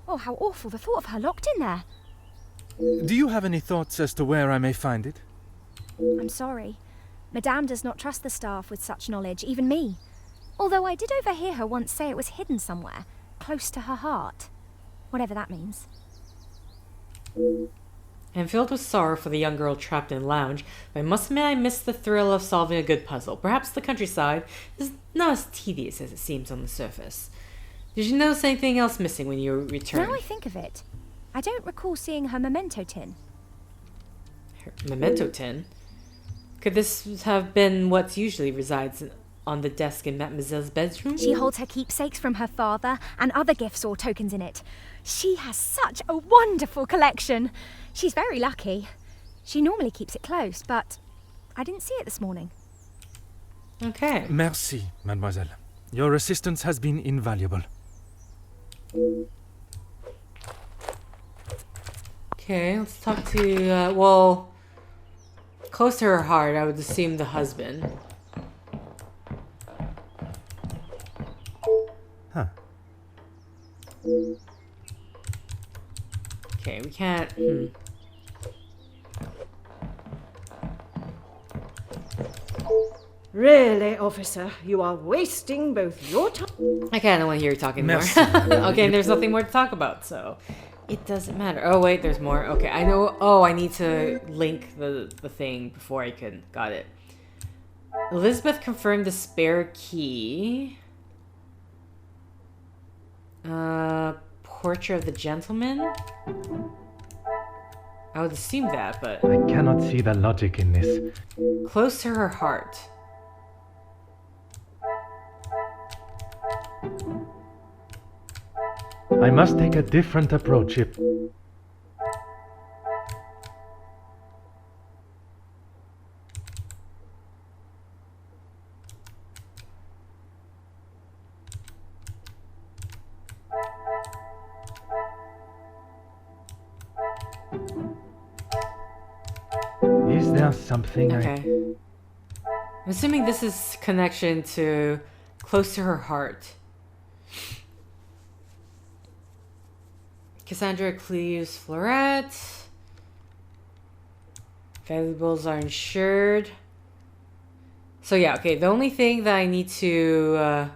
Oh, how awful, the thought of her locked in there. Do you have any thoughts as to where I may find it? I'm sorry. Madame does not trust the staff with such knowledge, even me. Although I did overhear her once say it was hidden somewhere, close to her heart. Whatever that means. I'm filled with sorrow for the young girl trapped in the lounge, but I must admit I missed the thrill of solving a good puzzle. Perhaps the countryside is not as tedious as it seems on the surface. Did you notice anything else missing when you returned? Now I think of it, I don't recall seeing her memento tin. Her memento tin? Could this have been what usually resides on the desk in Mademoiselle's bedroom? She holds her keepsakes from her father and other gifts or tokens in it. She has such a wonderful collection. She's very lucky. She normally keeps it close, but I didn't see it this morning. Okay. Merci, mademoiselle. Your assistance has been invaluable. Okay, let's talk to, well, close to her heart, I would assume the husband. Huh. Okay, we can't, Really, officer, you are wasting both your time. I kind of want to hear you talking more. Merci. Okay, there's nothing more to talk about, so it doesn't matter. Oh, wait, there's more. Okay, I know. Oh, I need to link the thing before I can. Got it. Elizabeth confirmed the spare key. Portrait of the gentleman? I would assume that, but... I cannot see the logic in this. Close to her heart. I must take a different approach if... Is there something Okay. I'm assuming this is connection to close to her heart. Cassandra cleaves Florette. Valuables are insured. So yeah, okay, the only thing that I need to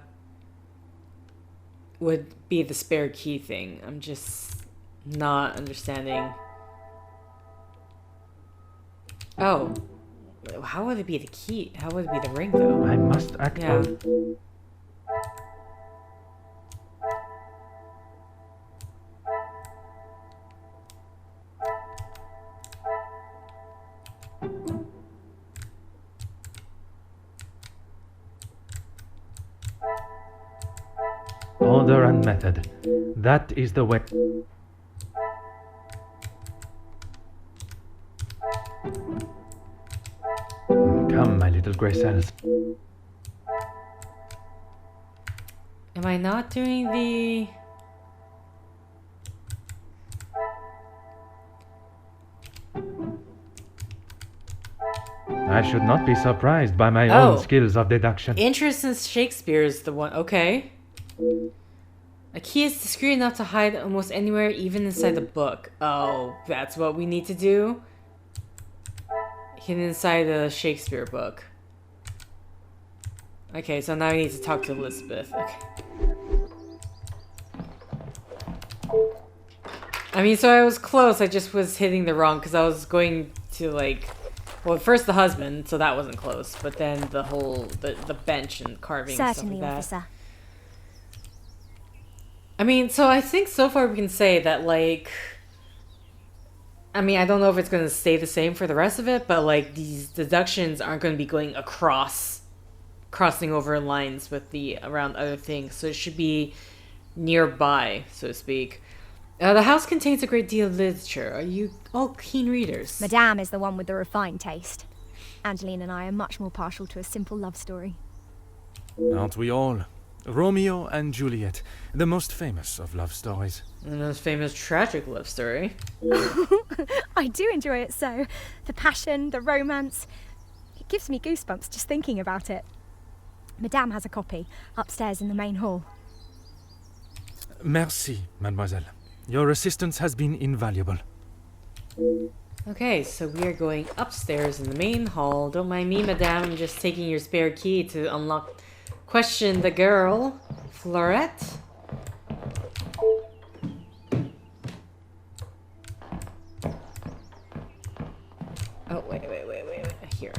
would be the spare key thing. I'm just not understanding. Oh. How would it be the key? How would it be the ring though? I must act Yeah. on... Order and method. That is the way. Come, my little grey cells. Am I not doing the... I should not be surprised by my Oh. own skills of deduction. Interest in Shakespeare is the one. Okay. A key is discreet enough to hide almost anywhere, even inside the book. Oh, that's what we need to do? Hidden inside the Shakespeare book. Okay, so now I need to talk to Elizabeth. Okay. I mean, so I was close. I just was hitting the wrong because I was going to like... Well, first the husband, so that wasn't close. But then the whole... The bench and carving and stuff Certainly, like that. officer. I mean, so I think so far we can say that, like... I mean, I don't know if it's going to stay the same for the rest of it, but, like, these deductions aren't going to be going across... Crossing over lines with the... Around other things, so it should be nearby, so to speak. The house contains a great deal of literature. Are you all keen readers? Madame is the one with the refined taste. Angeline and I are much more partial to a simple love story. Aren't we all? Romeo and Juliet, the most famous of love stories. The most famous tragic love story. I do enjoy it so. The passion, the romance. It gives me goosebumps just thinking about it. Madame has a copy upstairs in the main hall. Merci, mademoiselle. Your assistance has been invaluable. Okay, so we are going upstairs in the main hall. Don't mind me, madame. I'm just taking your spare key to unlock... Question the girl. Florette? Oh, wait. Here.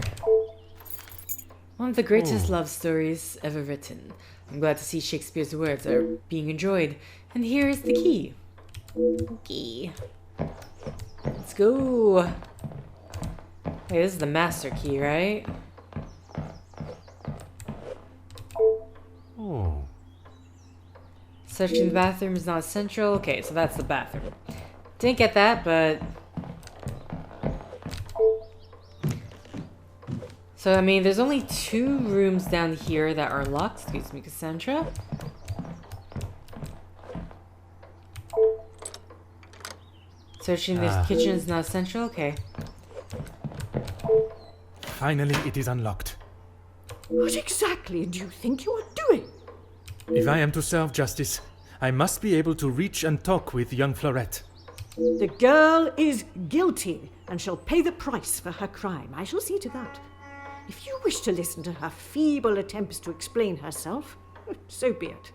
One of the greatest love stories ever written. I'm glad to see Shakespeare's words are being enjoyed. And here is the key. Key. Let's go. Hey, this is the master key, right? Oh. Searching the bathroom is not essential. Okay, so that's the bathroom. Didn't get that, but... So, I mean, there's only 2 rooms down here that are locked. Excuse me, Cassandra. Searching the kitchen is not essential. Okay. Finally, it is unlocked. What exactly do you think you are doing? If I am to serve justice, I must be able to reach and talk with young Florette. The girl is guilty and shall pay the price for her crime. I shall see to that. If you wish to listen to her feeble attempts to explain herself, so be it.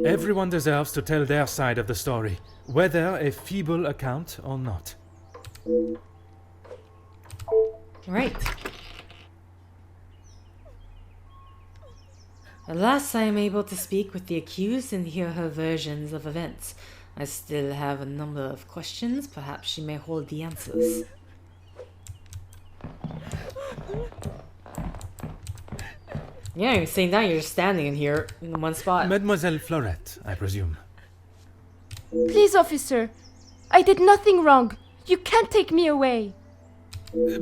Everyone deserves to tell their side of the story, whether a feeble account or not. Right. At last I am able to speak with the accused and hear her versions of events. I still have a number of questions. Perhaps she may hold the answers. Yeah, you're saying that you're just standing in here in one spot. Mademoiselle Florette, I presume. Please, officer. I did nothing wrong. You can't take me away.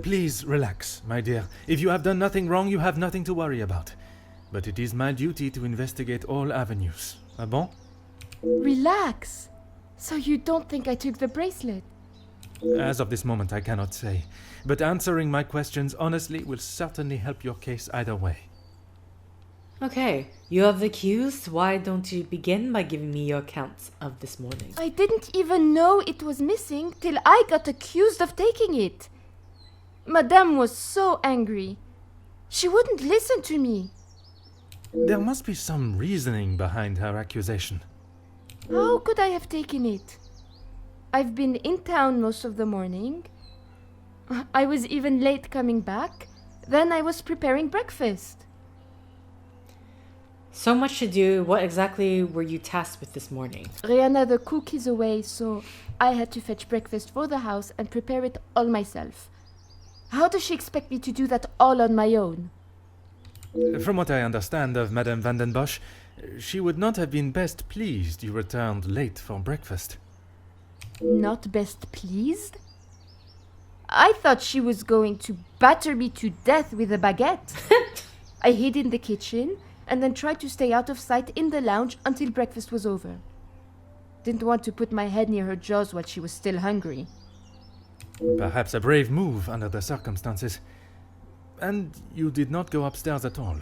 Please relax, my dear. If you have done nothing wrong, you have nothing to worry about. But it is my duty to investigate all avenues. Ah bon? Relax. So you don't think I took the bracelet? As of this moment, I cannot say. But answering my questions honestly will certainly help your case either way. Okay, you have accused. Why don't you begin by giving me your accounts of this morning? I didn't even know it was missing till I got accused of taking it. Madame was so angry. She wouldn't listen to me. There must be some reasoning behind her accusation. How could I have taken it? I've been in town most of the morning. I was even late coming back. Then I was preparing breakfast. So much to do. What exactly were you tasked with this morning? Rihanna the cook is away, so I had to fetch breakfast for the house and prepare it all myself. How does she expect me to do that all on my own? From what I understand of Madame van den Bosch, she would not have been best pleased you returned late for breakfast. Not best pleased? I thought she was going to batter me to death with a baguette. I hid in the kitchen and then tried to stay out of sight in the lounge until breakfast was over. Didn't want to put my head near her jaws while she was still hungry. Perhaps a brave move under the circumstances. And you did not go upstairs at all.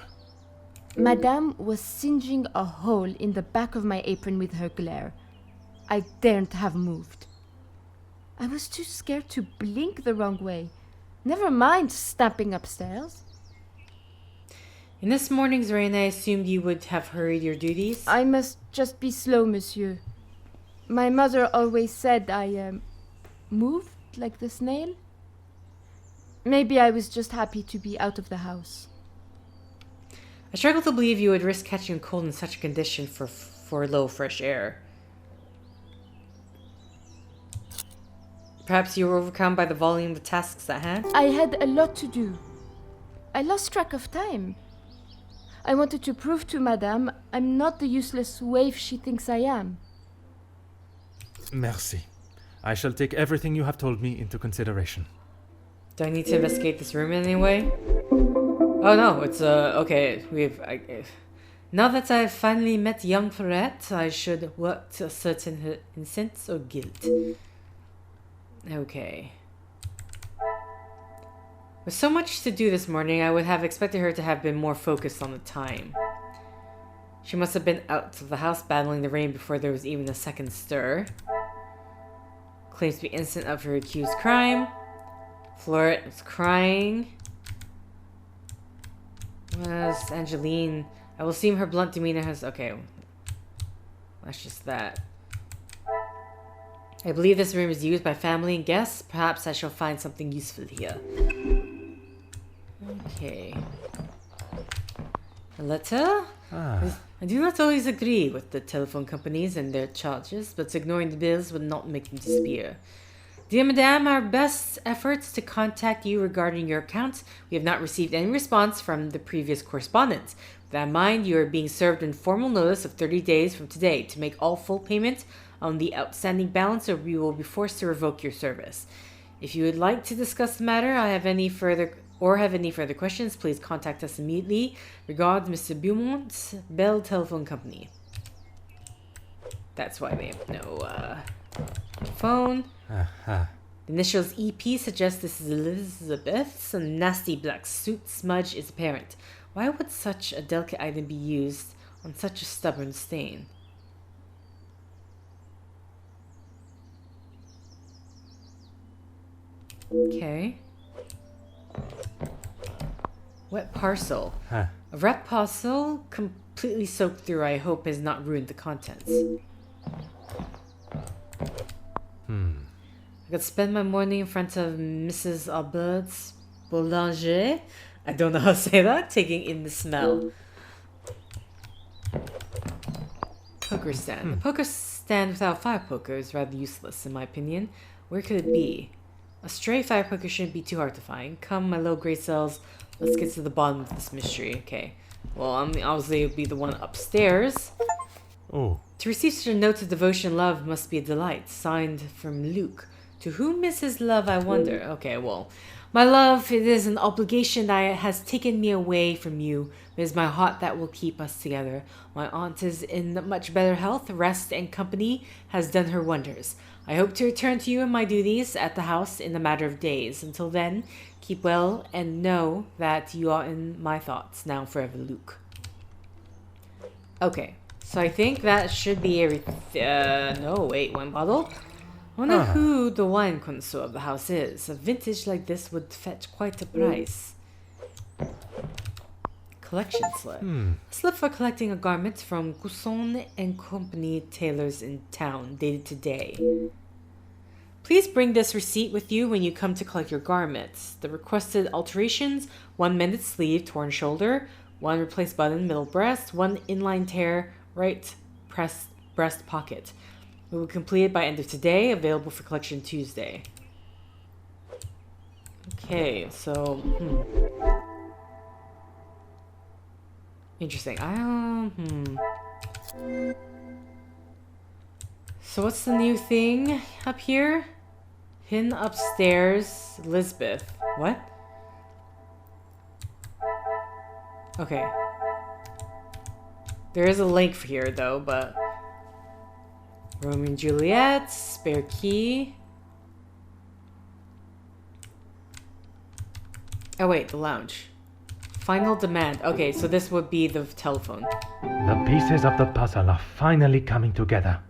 Madame was singeing a hole in the back of my apron with her glare. I daren't have moved. I was too scared to blink the wrong way. Never mind stamping upstairs. In this morning's rain, I assumed you would have hurried your duties. I must just be slow, monsieur. My mother always said I moved like the snail. Maybe I was just happy to be out of the house. I struggle to believe you would risk catching a cold in such a condition for low fresh air. Perhaps you were overcome by the volume of tasks at hand? I had a lot to do. I lost track of time. I wanted to prove to Madame I'm not the useless waif she thinks I am. Merci. I shall take everything you have told me into consideration. Do I need to investigate this room in any way? Oh no, it's okay. Now that I've finally met young Poirot, I should work to ascertain her innocence or guilt. Okay. With so much to do this morning, I would have expected her to have been more focused on the time. She must have been out of the house battling the rain before there was even a second stir. Claims to be innocent of her accused crime. Florette was crying. Where's Angeline? I will assume her blunt demeanor has... Okay. That's just that. I believe this room is used by family and guests. Perhaps I shall find something useful here. Okay. A letter? I do not always agree with the telephone companies and their charges, but ignoring the bills would not make them disappear. Dear Madame, our best efforts to contact you regarding your account. We have not received any response from the previous correspondence. With that in mind, you are being served an formal notice of 30 days from today to make all full payment on the outstanding balance, or we will be forced to revoke your service. If you would like to discuss the matter, have any further questions, please contact us immediately. Regards, Mr. Beaumont, Bell Telephone Company. That's why we have no phone. The initials EP suggest this is Elizabeth. Some nasty black soot smudge is apparent. Why would such a delicate item be used on such a stubborn stain? Okay. Wet parcel. A wrapped parcel completely soaked through. I hope has not ruined the contents. I could spend my morning in front of Mrs. Albert's Boulanger. I don't know how to say that. Taking in the smell. Poker stand. A poker stand without fire poker is rather useless, in my opinion. Where could it be? A stray fire poker shouldn't be too hard to find. Come, my low grade cells. Let's get to the bottom of this mystery. Okay. Well, obviously it'll be the one upstairs. Oh. To receive such a note of devotion and love must be a delight. Signed from Luke. To whom is his love, I wonder? Okay, well, my love, it is an obligation that has taken me away from you. It is my heart that will keep us together. My aunt is in much better health. Rest and company has done her wonders. I hope to return to you in my duties at the house in a matter of days. Until then, keep well and know that you are in my thoughts. Now forever, Luke. Okay, so I think that should be everything. No, wait, one bottle? I wonder who the wine connoisseur of the house is. A vintage like this would fetch quite a price. Collection slip. A slip for collecting a garment from Gousson and Company tailors in town, dated today. Please bring this receipt with you when you come to collect your garments. The requested alterations: 1 mended sleeve, torn shoulder, 1 replaced button, middle breast, 1 inline tear, right breast pocket. We will complete it by end of today, available for collection Tuesday. Okay, so, interesting. So what's the new thing up here? Pin upstairs, Lisbeth. What? Okay. There is a link for here though, but Romeo and Juliet, spare key. Oh wait, the lounge. Final demand. Okay, so this would be the telephone. The pieces of the puzzle are finally coming together.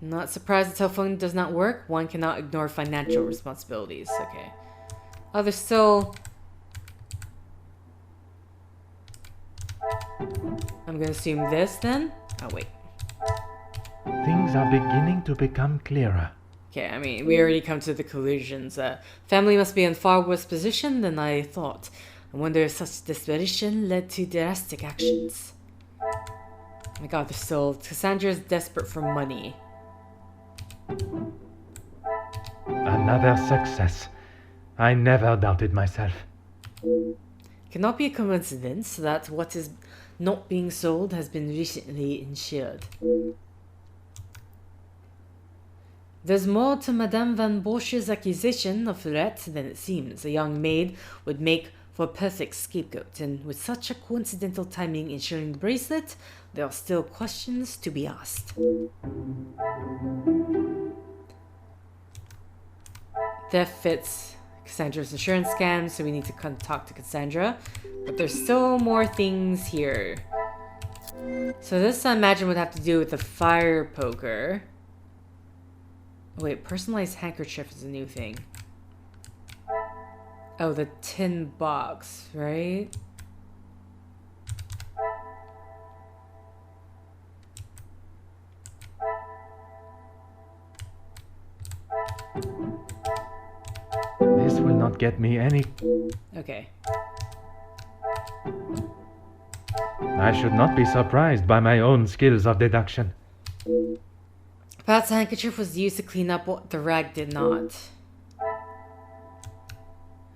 Not surprised the telephone does not work. One cannot ignore financial responsibilities. Okay. Oh, there's still... I'm gonna assume this then? Oh, wait. Things are beginning to become clearer. Okay, I mean, we already come to the conclusions. Family must be in far worse position than I thought. I wonder if such desperation led to drastic actions. Oh my god, they're still... Cassandra's desperate for money. Another success. I never doubted myself. It cannot be a coincidence that what is not being sold has been recently insured. There's more to Madame Van Bosch's accusation of threat than it seems. A young maid would make for a perfect scapegoat, and with such a coincidental timing ensuring the bracelet, there are still questions to be asked. Theft fits Cassandra's insurance scam, so we need to talk to Cassandra. But there's still more things here. So this, I imagine, would have to do with the fire poker. Oh, wait, personalized handkerchief is a new thing. Oh, the tin box, right? This will not get me any... Okay. I should not be surprised by my own skills of deduction. Perhaps the handkerchief was used to clean up what the rag did not.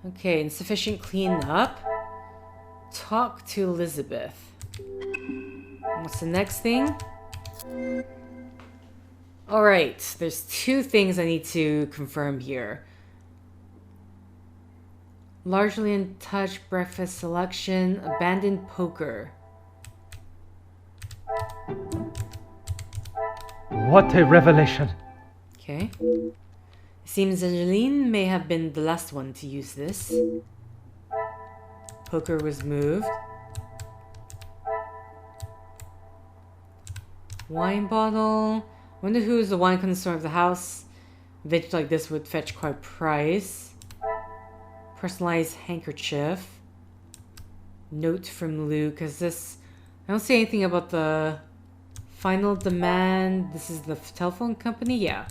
Okay, insufficient cleanup. Talk to Elizabeth. What's the next thing? Alright, there's 2 things I need to confirm here. Largely untouched breakfast selection, abandoned poker. What a revelation! Okay. Seems Angeline may have been the last one to use this. Poker was moved. Wine bottle. Wonder who's the wine connoisseur of the house. Vintage like this would fetch quite a price. Personalized handkerchief. Note from Luke. Is this... I don't see anything about the final demand. This is the telephone company? Yeah.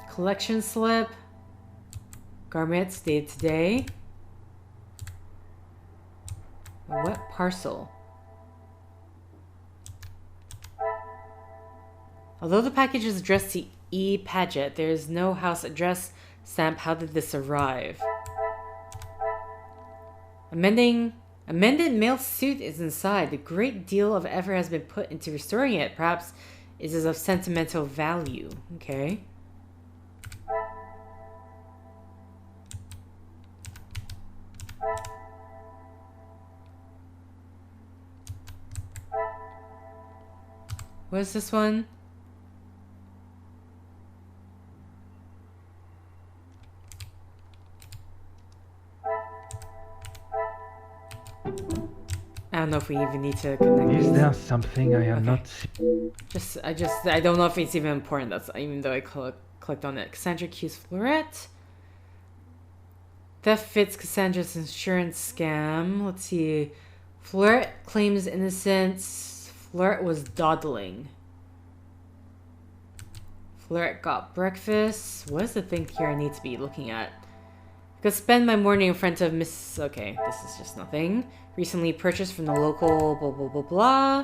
Collection slip. Garments dated today. A wet parcel. Although the package is addressed to E. Paget, there is no house address stamp. How did this arrive? Amending A mended mail suit is inside. A great deal of effort has been put into restoring it. Perhaps it is of sentimental value. Okay. What is this one? I don't know if we even need to connect Is these. there something I have not seen? I don't know if it's even important. That's even though I clicked on it. Cassandra accused Florette. Theft fits Cassandra's insurance scam. Let's see. Florette claims innocence. Florette was dawdling. Florette got breakfast. What is the thing here I need to be looking at? I could spend my morning in front of Miss... Okay, this is just nothing. Recently purchased from the local blah blah blah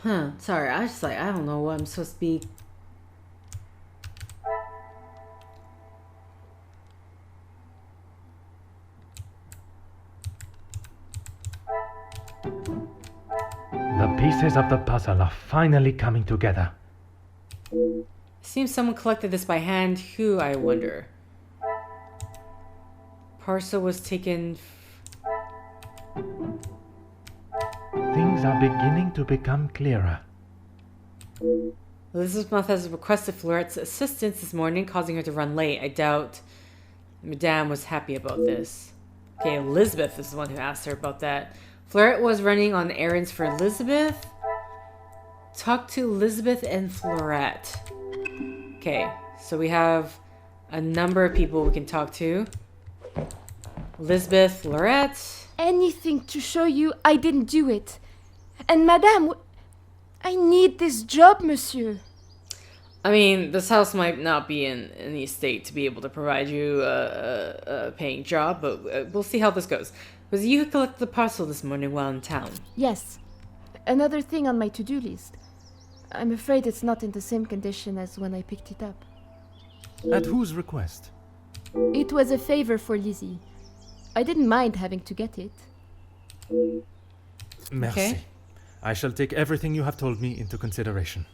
blah. Sorry, I just I don't know what I'm supposed to be... The pieces of the puzzle are finally coming together. Seems someone collected this by hand. Who, I wonder? Parcel was taken... Things are beginning to become clearer. Elizabeth has requested Florette's assistance this morning, causing her to run late. I doubt Madame was happy about this. Okay, Elizabeth is the one who asked her about that. Florette was running on errands for Elizabeth. Talk to Elizabeth and Florette. Okay, so we have a number of people we can talk to. Elizabeth, Florette. Anything to show you I didn't do it. And Madame, I need this job, monsieur. I mean, this house might not be in any state to be able to provide you a paying job, but we'll see how this goes. Was it you who collected the parcel this morning while in town? Yes. Another thing on my to-do list. I'm afraid it's not in the same condition as when I picked it up. At whose request? It was a favor for Lizzie. I didn't mind having to get it. Merci. Okay. I shall take everything you have told me into consideration.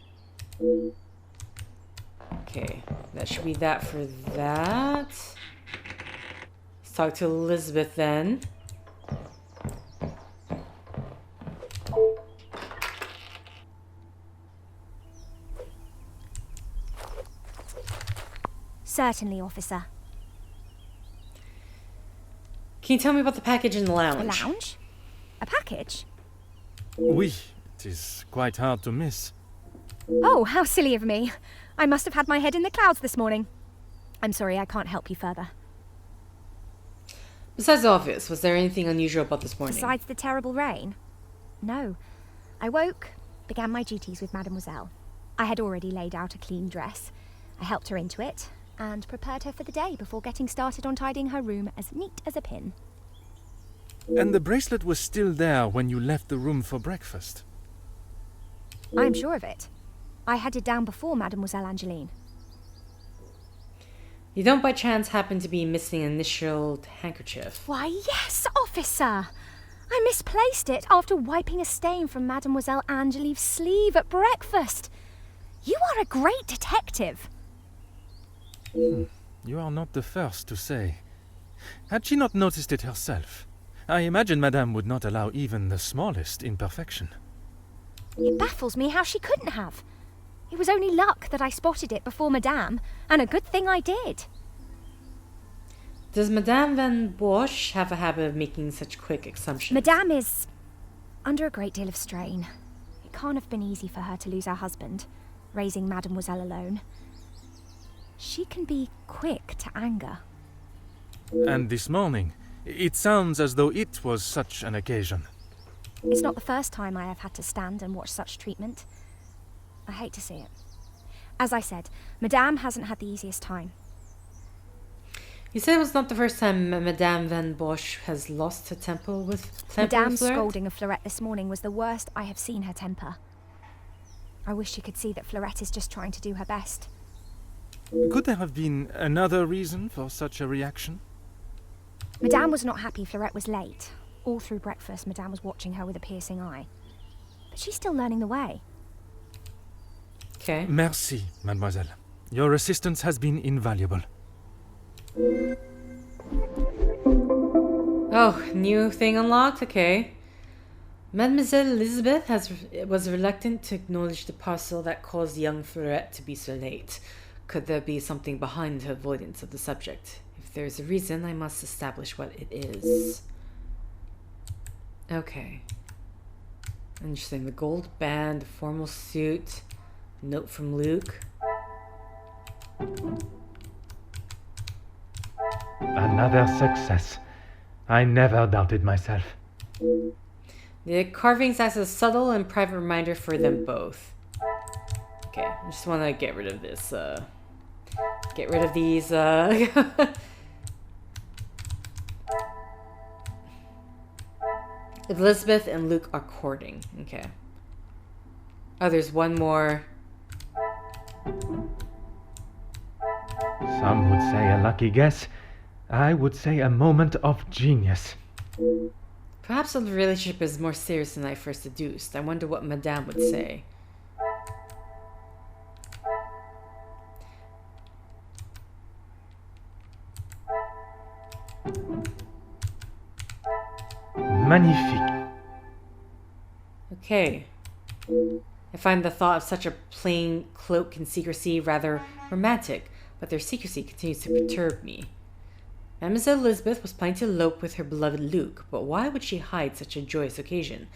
Okay, that should be that for that. Let's talk to Elizabeth then. Certainly, officer. Can you tell me about the package in the lounge? The lounge? A package? Oui, it is quite hard to miss. Oh, how silly of me. I must have had my head in the clouds this morning. I'm sorry, I can't help you further. Besides the obvious, was there anything unusual about this morning? Besides the terrible rain? No. I woke, began my duties with Mademoiselle. I had already laid out a clean dress. I helped her into it, and prepared her for the day before getting started on tidying her room as neat as a pin. And the bracelet was still there when you left the room for breakfast? I'm sure of it. I had it down before Mademoiselle Angeline. You don't by chance happen to be missing an initial handkerchief? Why, yes, officer! I misplaced it after wiping a stain from Mademoiselle Angeline's sleeve at breakfast. You are a great detective. You are not the first to say. Had she not noticed it herself, I imagine Madame would not allow even the smallest imperfection. It baffles me how she couldn't have. It was only luck that I spotted it before Madame, and a good thing I did. Does Madame Van Bosch have a habit of making such quick assumptions? Madame is under a great deal of strain. It can't have been easy for her to lose her husband, raising Mademoiselle alone. She can be quick to anger. And this morning, it sounds as though it was such an occasion. It's not the first time I have had to stand and watch such treatment. I hate to see it. As I said, Madame hasn't had the easiest time. You said it was not the first time Madame Van Bosch has lost her temper with Madame's Florette? scolding of Florette this morning was the worst I have seen her temper. I wish she could see that Florette is just trying to do her best. Could there have been another reason for such a reaction? Madame was not happy Fleurette was late. All through breakfast, Madame was watching her with a piercing eye. But she's still learning the way. Okay. Merci, mademoiselle. Your assistance has been invaluable. Oh, new thing unlocked? Okay. Mademoiselle Elizabeth was reluctant to acknowledge the parcel that caused young Fleurette to be so late. Could there be something behind her avoidance of the subject? If there's a reason, I must establish what it is. Okay. Interesting. The gold band, the formal suit, note from Luke. Another success. I never doubted myself. The carvings act as a subtle and private reminder for them both. Okay, I just want to get rid of this, get rid of these, Elizabeth and Luke are courting. Okay. Oh, there's one more. Some would say a lucky guess. I would say a moment of genius. Perhaps the relationship is more serious than I first deduced. I wonder what Madame would say. Magnifique. Okay. I find the thought of such a plain cloak and secrecy rather romantic, but their secrecy continues to perturb me. Mademoiselle Elizabeth was planning to elope with her beloved Luke, but why would she hide such a joyous occasion?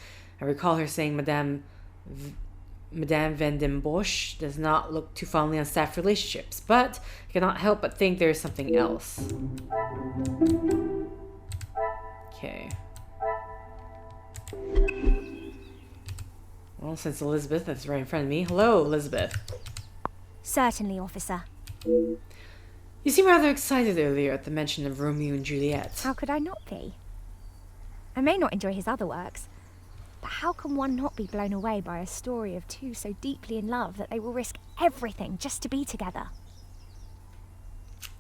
I recall her saying Madame Van den Bosch does not look too fondly on staff relationships, but I cannot help but think there is something else. Okay. Well, since Elizabeth is right in front of me. Hello, Elizabeth. Certainly, officer. You seemed rather excited earlier at the mention of Romeo and Juliet. How could I not be? I may not enjoy his other works, but how can one not be blown away by a story of two so deeply in love that they will risk everything just to be together?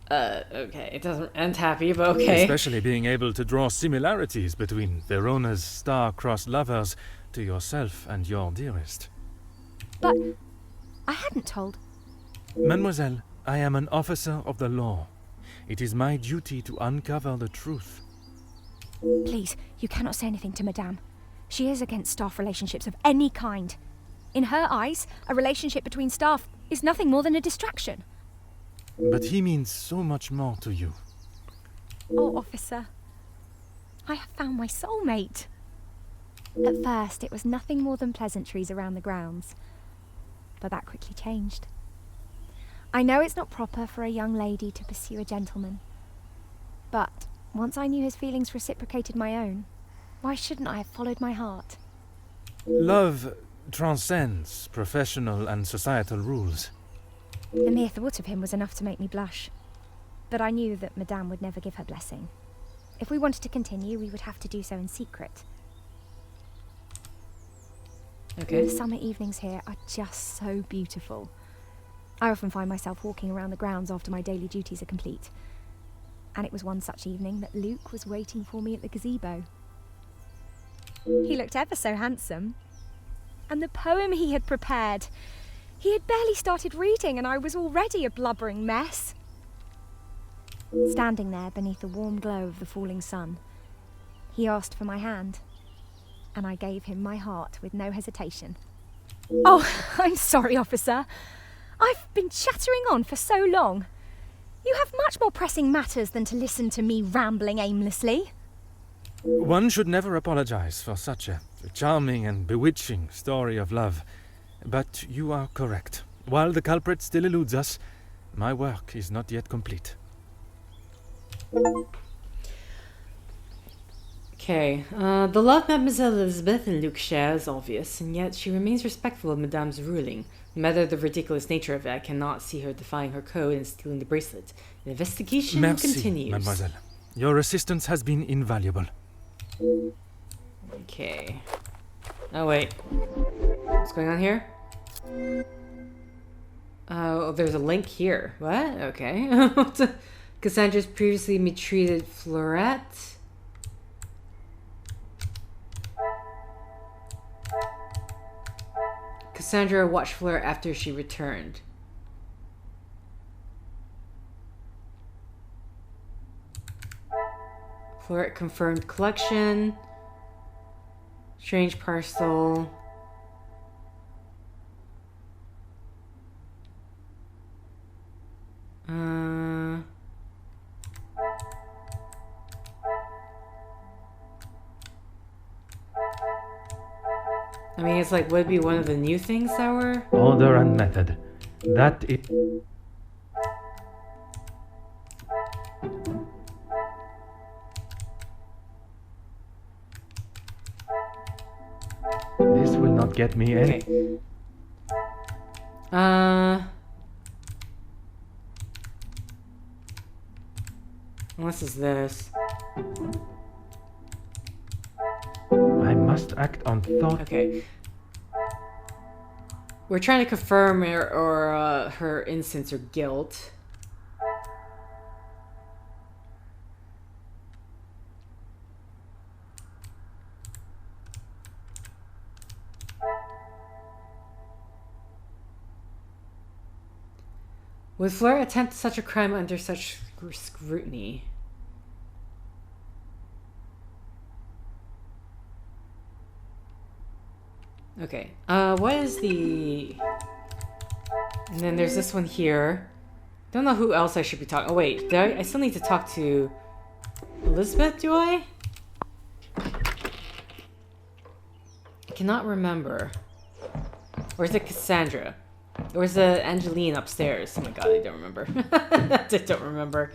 Okay. It doesn't end happy, but okay. Especially being able to draw similarities between Verona's star-crossed lovers to yourself and your dearest. But I hadn't told. Mademoiselle, I am an officer of the law. It is my duty to uncover the truth. Please, you cannot say anything to Madame. She is against staff relationships of any kind. In her eyes, a relationship between staff is nothing more than a distraction. But he means so much more to you. Oh, officer, I have found my soulmate. At first, it was nothing more than pleasantries around the grounds, but that quickly changed. I know it's not proper for a young lady to pursue a gentleman, but once I knew his feelings reciprocated my own, why shouldn't I have followed my heart? Love transcends professional and societal rules. The mere thought of him was enough to make me blush, but I knew that Madame would never give her blessing. If we wanted to continue, we would have to do so in secret. Okay. The summer evenings here are just so beautiful. I often find myself walking around the grounds after my daily duties are complete. And it was one such evening that Luke was waiting for me at the gazebo. He looked ever so handsome. And the poem he had prepared, he had barely started reading and I was already a blubbering mess. Standing there beneath the warm glow of the falling sun, he asked for my hand, and I gave him my heart with no hesitation. Oh, I'm sorry, officer. I've been chattering on for so long. You have much more pressing matters than to listen to me rambling aimlessly. One should never apologize for such a charming and bewitching story of love. But you are correct. While the culprit still eludes us, my work is not yet complete. Okay, the love Mademoiselle Elizabeth and Luke share is obvious, and yet she remains respectful of Madame's ruling. No matter the ridiculous nature of it, I cannot see her defying her code and stealing the bracelet. The investigation Merci, continues. mademoiselle. Your assistance has been invaluable. Okay. Oh, wait. What's going on here? Oh, there's a link here. What? Okay. Cassandra's previously mistreated Florette. Cassandra watched Florette after she returned. Florette confirmed collection. Strange parcel. I mean, it's like, would it be one of the new things that were? Order and method. That it. This will not get me any. Okay. Unless it's this. I must act on thought. Okay. We're trying to confirm her innocence or guilt. Would Fleur attempt such a crime under such scrutiny? Okay, what is the... And then there's this one here. Don't know who else I should be talking... Oh wait, I still need to talk to Elizabeth, do I? I cannot remember. Or is it Cassandra? Or is it Angeline upstairs? Oh my god, I don't remember. I don't remember.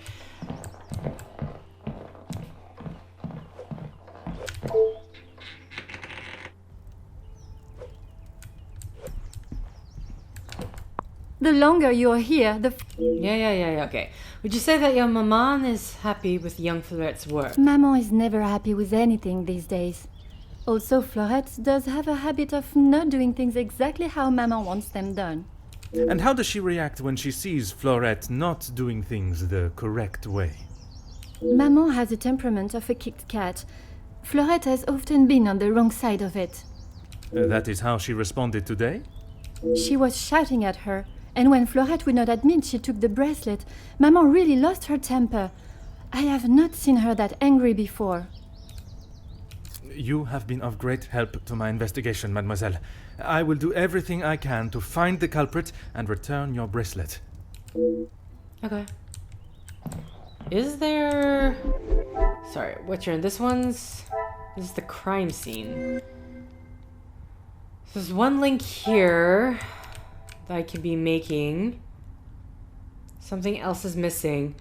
The longer you're here, the... Yeah, okay. Would you say that your maman is happy with young Florette's work? Maman is never happy with anything these days. Also, Florette does have a habit of not doing things exactly how Maman wants them done. And how does she react when she sees Florette not doing things the correct way? Maman has the temperament of a kicked cat. Florette has often been on the wrong side of it. That is how she responded today? She was shouting at her, and when Florette would not admit she took the bracelet, Maman really lost her temper. I have not seen her that angry before. You have been of great help to my investigation, mademoiselle. I will do everything I can to find the culprit and return your bracelet. Okay. Is there... Sorry, what's your... This is the crime scene. So there's one link here that I could be making. Something else is missing.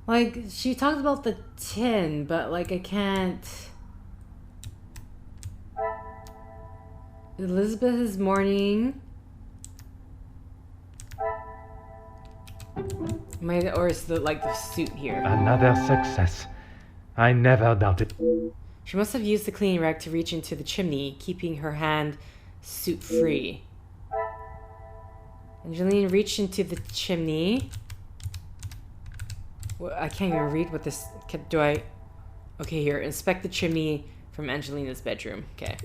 Like, she talked about the tin, but like I can't... Elizabeth is mourning. Or is the like the suit here? Another success. I never doubted. She must have used the cleaning rag to reach into the chimney, keeping her hand suit free. Angeline reached into the chimney. Well, I can't even read what this... Do I... Okay, here. Inspect the chimney from Angelina's bedroom. Okay.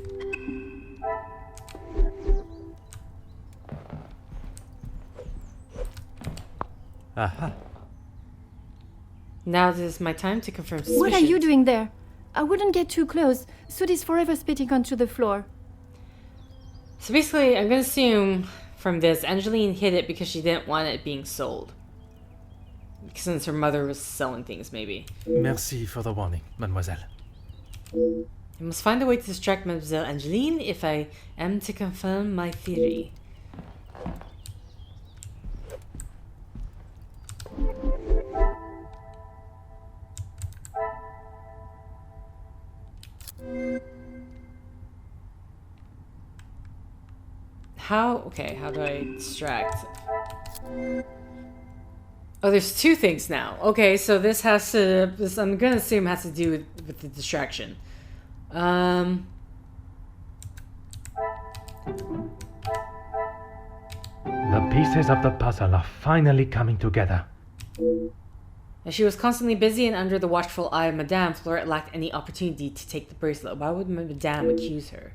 Aha. Now this is my time to confirm suspicion. What are you doing there? I wouldn't get too close. Soot is forever spitting onto the floor. So basically, I'm going to assume from this, Angeline hid it because she didn't want it being sold. Since her mother was selling things, maybe. Merci for the warning, mademoiselle. I must find a way to distract Mademoiselle Angeline if I am to confirm my theory. How do I distract? Oh, there's two things now. Okay, so this has to, I'm gonna assume has to do with the distraction. The pieces of the puzzle are finally coming together. As she was constantly busy and under the watchful eye of Madame, Fleurette lacked any opportunity to take the bracelet. Why would Madame accuse her?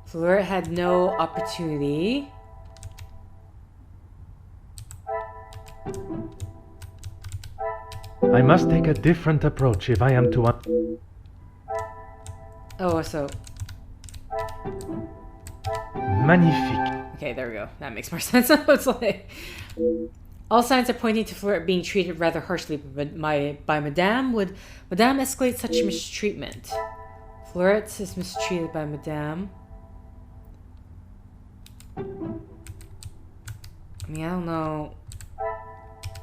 Fleurette had no opportunity. I must take a different approach if I am to... Oh, so... Magnifique. Okay, there we go. That makes more sense. It's like... All signs are pointing to Fleurette being treated rather harshly by Madame. Would Madame escalate such mistreatment? Fleurette is mistreated by Madame. I mean, I don't know.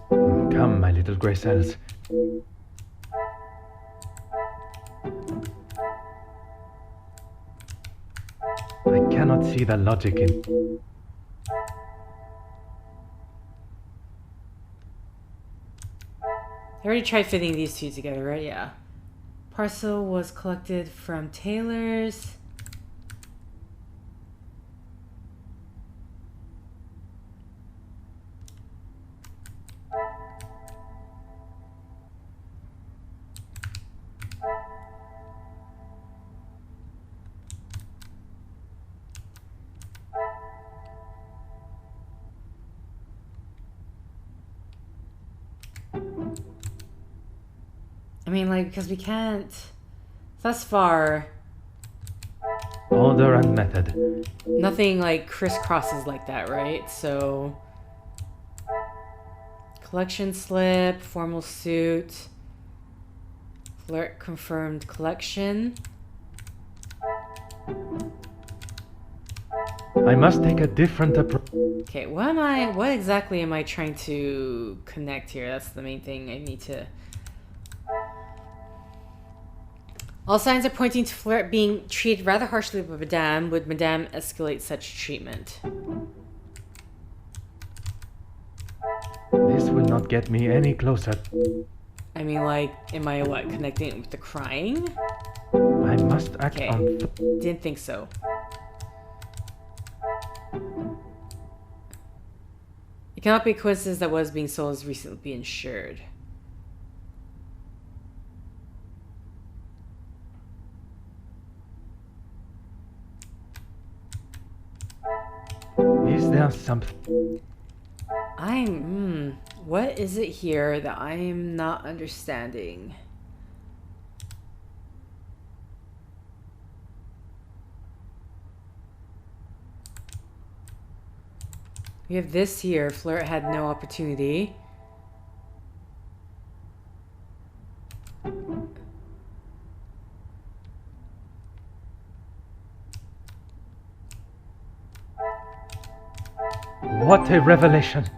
Come, my little grey cells. I cannot see the logic in... I already tried fitting these two together, right? Yeah. Parcel was collected from tailors. I mean, like, because we can't... Thus far... Order and method. Nothing, like, crisscrosses like that, right? So... Collection slip, formal suit... Flirt confirmed collection... I must take a different approach. Okay, what exactly am I trying to connect here? That's the main thing I need to... All signs are pointing to Flirt being treated rather harshly by Madame. Would Madame escalate such treatment? This will not get me any closer. I mean, like, am I, what, connecting it with the crying? I must act Okay, on... didn't think so. It cannot be a coincidence that what is being sold is recently insured. Is there something... What is it here that I'm not understanding? We have this here. Flirt had no opportunity. What a revelation!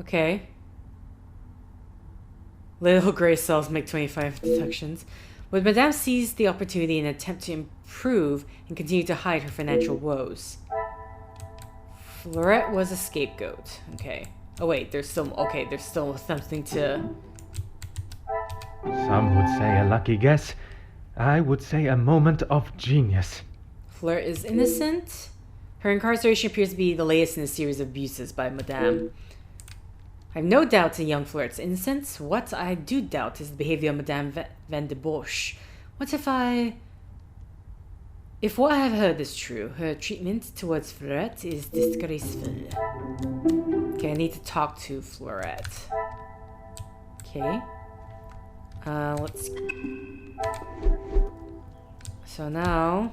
Okay. Little gray cells make 25 deductions. Would Madame seize the opportunity and attempt to improve and continue to hide her financial woes? Fleurette was a scapegoat. Okay. Oh wait, there's still something to... Some would say a lucky guess. I would say a moment of genius. Flirt is innocent. Her incarceration appears to be the latest in a series of abuses by Madame. I have no doubt in young Flirt's innocence. What I do doubt is the behavior of Madame Van de Bosch. What if what I have heard is true, her treatment towards Fleurette is disgraceful. Okay, I need to talk to Fleurette. Okay. Let's... So now...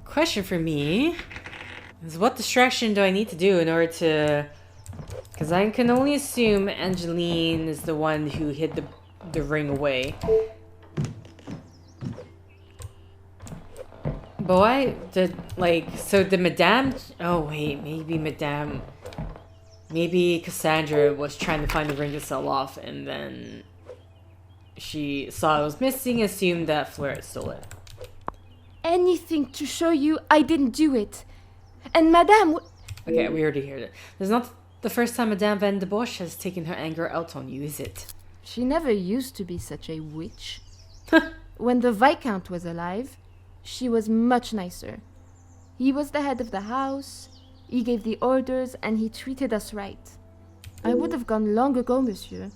Question for me is, what distraction do I need to do in order to... Because I can only assume Angeline is the one who hid the ring away. But why did, like, so did Madame... Oh wait, maybe Cassandra was trying to find the ring to sell off, and then she saw it was missing and assumed that Flirt stole it. Anything to show you I didn't do it. And Madame... Okay, we already heard it. This is not the first time Madame Van de Bosch has taken her anger out on you, is it? She never used to be such a witch. When the Viscount was alive, she was much nicer. He was the head of the house, he gave the orders, and he treated us right. I would have gone long ago, monsieur.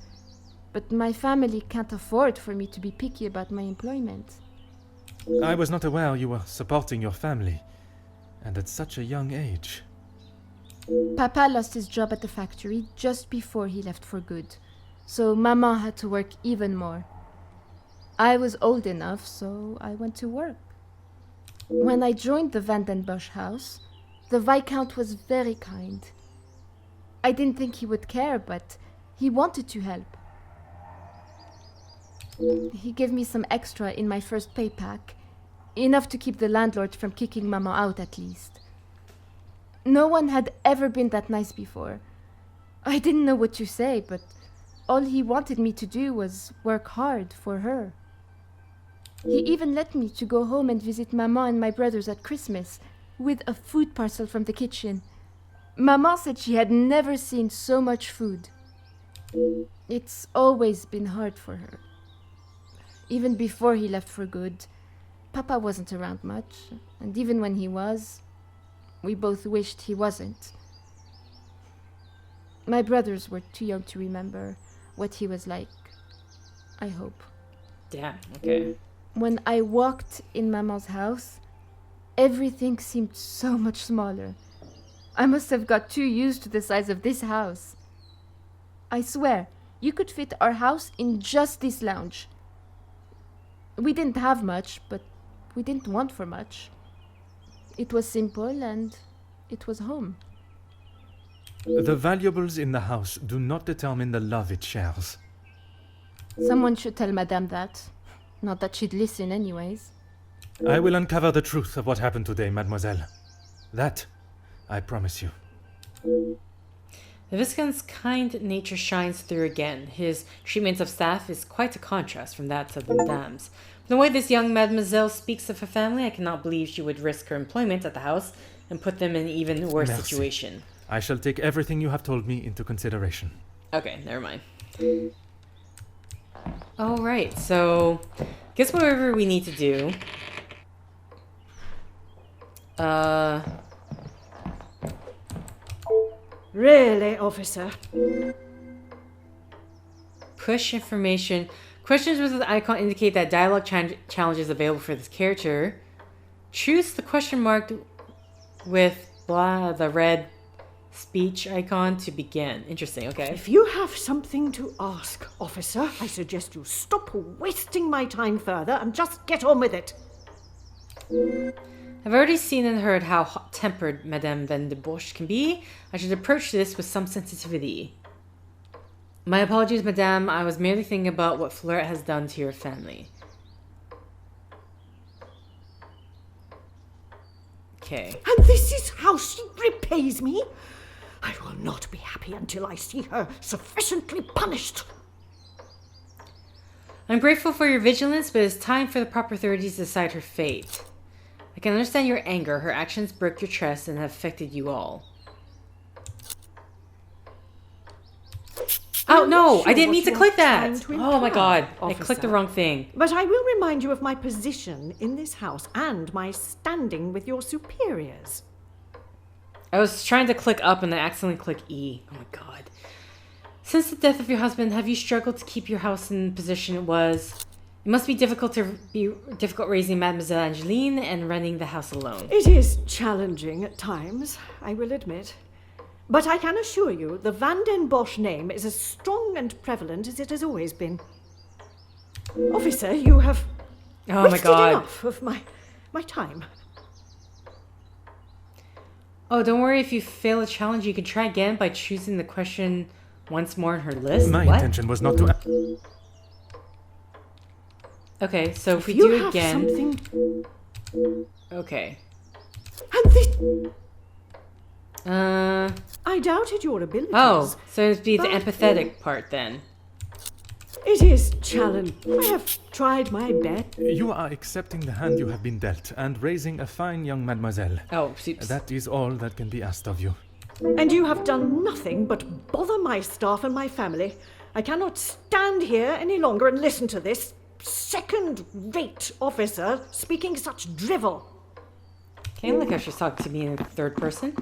But my family can't afford for me to be picky about my employment. I was not aware you were supporting your family, and at such a young age. Papa lost his job at the factory just before he left for good, so Mama had to work even more. I was old enough, so I went to work. When I joined the Van den Bosch house, the Viscount was very kind. I didn't think he would care, but he wanted to help. He gave me some extra in my first pay pack, enough to keep the landlord from kicking Mama out at least. No one had ever been that nice before. I didn't know what to say, but all he wanted me to do was work hard for her. He even let me to go home and visit Mama and my brothers at Christmas, with a food parcel from the kitchen. Mama said she had never seen so much food. It's always been hard for her. Even before he left for good, Papa wasn't around much, and even when he was, we both wished he wasn't. My brothers were too young to remember what he was like, I hope. Damn, okay. When I walked in Mama's house, everything seemed so much smaller. I must have got too used to the size of this house. I swear, you could fit our house in just this lounge. We didn't have much, but we didn't want for much. It was simple and it was home. The valuables in the house do not determine the love it shares. Someone should tell Madame that. Not that she'd listen anyways. I will uncover the truth of what happened today, mademoiselle. That, I promise you. The Viscount's kind nature shines through again. His treatment of staff is quite a contrast from that of the madame's. From the way this young mademoiselle speaks of her family, I cannot believe she would risk her employment at the house and put them in an even worse Merci. situation. I shall take everything you have told me into consideration. Okay, never mind. Alright, so guess whatever we need to do. Really, officer? Push information. Questions with the icon indicate that dialogue challenge is available for this character. Choose the question mark with the red speech icon to begin. Interesting, okay. If you have something to ask, officer, I suggest you stop wasting my time further and just get on with it. I've already seen and heard how hot-tempered Madame Van de Bosch can be. I should approach this with some sensitivity. My apologies, Madame. I was merely thinking about what Fleur has done to your family. Okay. And this is how she repays me? I will not be happy until I see her sufficiently punished. I'm grateful for your vigilance, but it's time for the proper authorities to decide her fate. I can understand your anger. Her actions broke your trust and have affected you all. Oh, no! Sure, I didn't mean to click that! to Oh my god. I officer. clicked the wrong thing. But I will remind you of my position in this house and my standing with your superiors. I was trying to click up and I accidentally clicked E. Oh my god. Since the death of your husband, have you struggled to keep your house in the position it was? It must be difficult raising Mademoiselle Angeline and running the house alone. It is challenging at times, I will admit. But I can assure you, the Van den Bosch name is as strong and prevalent as it has always been. Officer, you have Oh my wasted god. enough of my time. Oh, don't worry, if you fail a challenge, you can try again by choosing the question once more in her list. My What? intention was not to... Okay, so if we you do have again... something... Okay. And this... I doubted your abilities. Oh, so it'd be the But- empathetic part then. It is challenging. I have tried my best. You are accepting the hand you have been dealt and raising a fine young mademoiselle. Oh, oops. That is all that can be asked of you. And you have done nothing but bother my staff and my family. I cannot stand here any longer and listen to this second-rate officer speaking such drivel. Okay, look how she's talking to me in third person.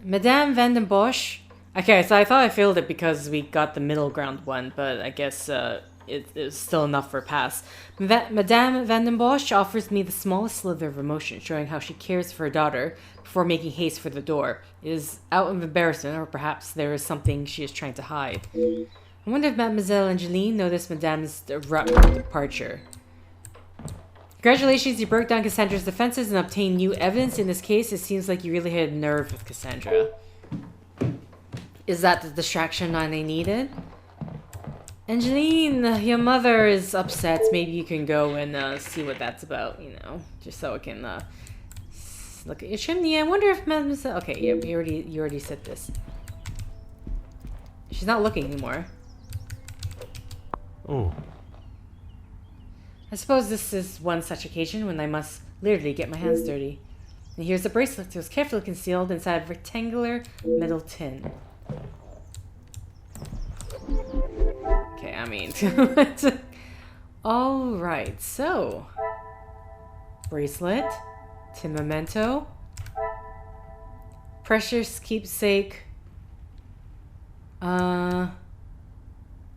Madame Van den Bosch. Okay, so I thought I failed it because we got the middle ground one, but I guess it's still enough for a pass. Madame Van den Bosch offers me the smallest slither of emotion, showing how she cares for her daughter before making haste for the door. It is out of embarrassment, or perhaps there is something she is trying to hide. I wonder if Mademoiselle Angeline noticed Madame's abrupt departure. Congratulations, you broke down Cassandra's defenses and obtained new evidence. In this case, it seems like you really hit a nerve with Cassandra. Is that the distraction I needed? Angeline, your mother is upset. Maybe you can go and see what that's about, you know, just so I can look at your chimney. I wonder if Mademoiselle... Okay, yeah, you already said this. She's not looking anymore. Oh. I suppose this is one such occasion when I must literally get my hands dirty. And here's the bracelet. It was carefully concealed inside a rectangular metal tin. Okay, I mean... Alright, so... Bracelet. Tin memento. Precious keepsake.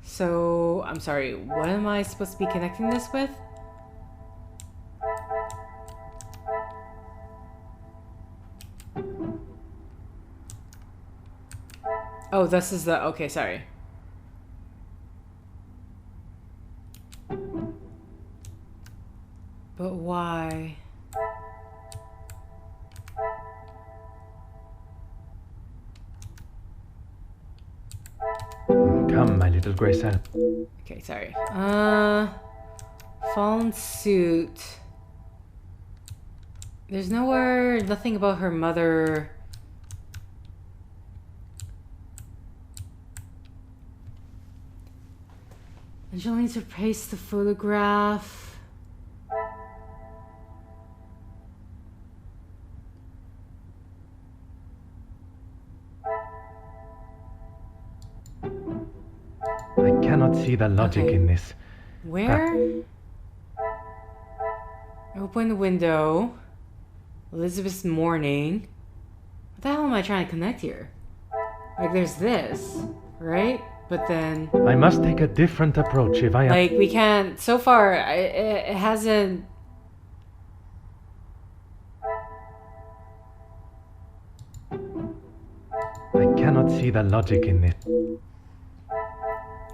So, I'm sorry, what am I supposed to be connecting this with? Oh, this is the... Okay, sorry. But why? Come, my little Graycel. Okay, sorry. Fallen suit. There's nothing about her mother. Angeline's replaced the photograph. I cannot see the logic Okay. in this. Where? Open the window. Elizabeth's mourning. What the hell am I trying to connect here? Like, there's this, right? But then... I must take a different approach if I am... Like, we can't... So far, it hasn't... I cannot see the logic in it.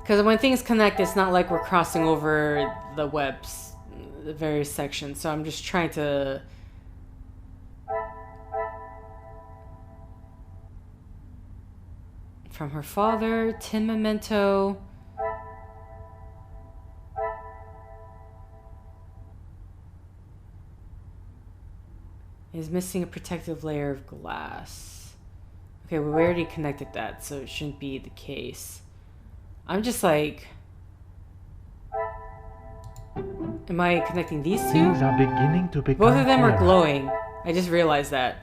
Because when things connect, it's not like we're crossing over the webs, the various sections. So I'm just trying to... From her father, tin memento... Is missing a protective layer of glass. Okay, well, we already connected that, so it shouldn't be the case. I'm just like... Am I connecting these two? Things are beginning to become Both of them are clearer. glowing. I just realized that.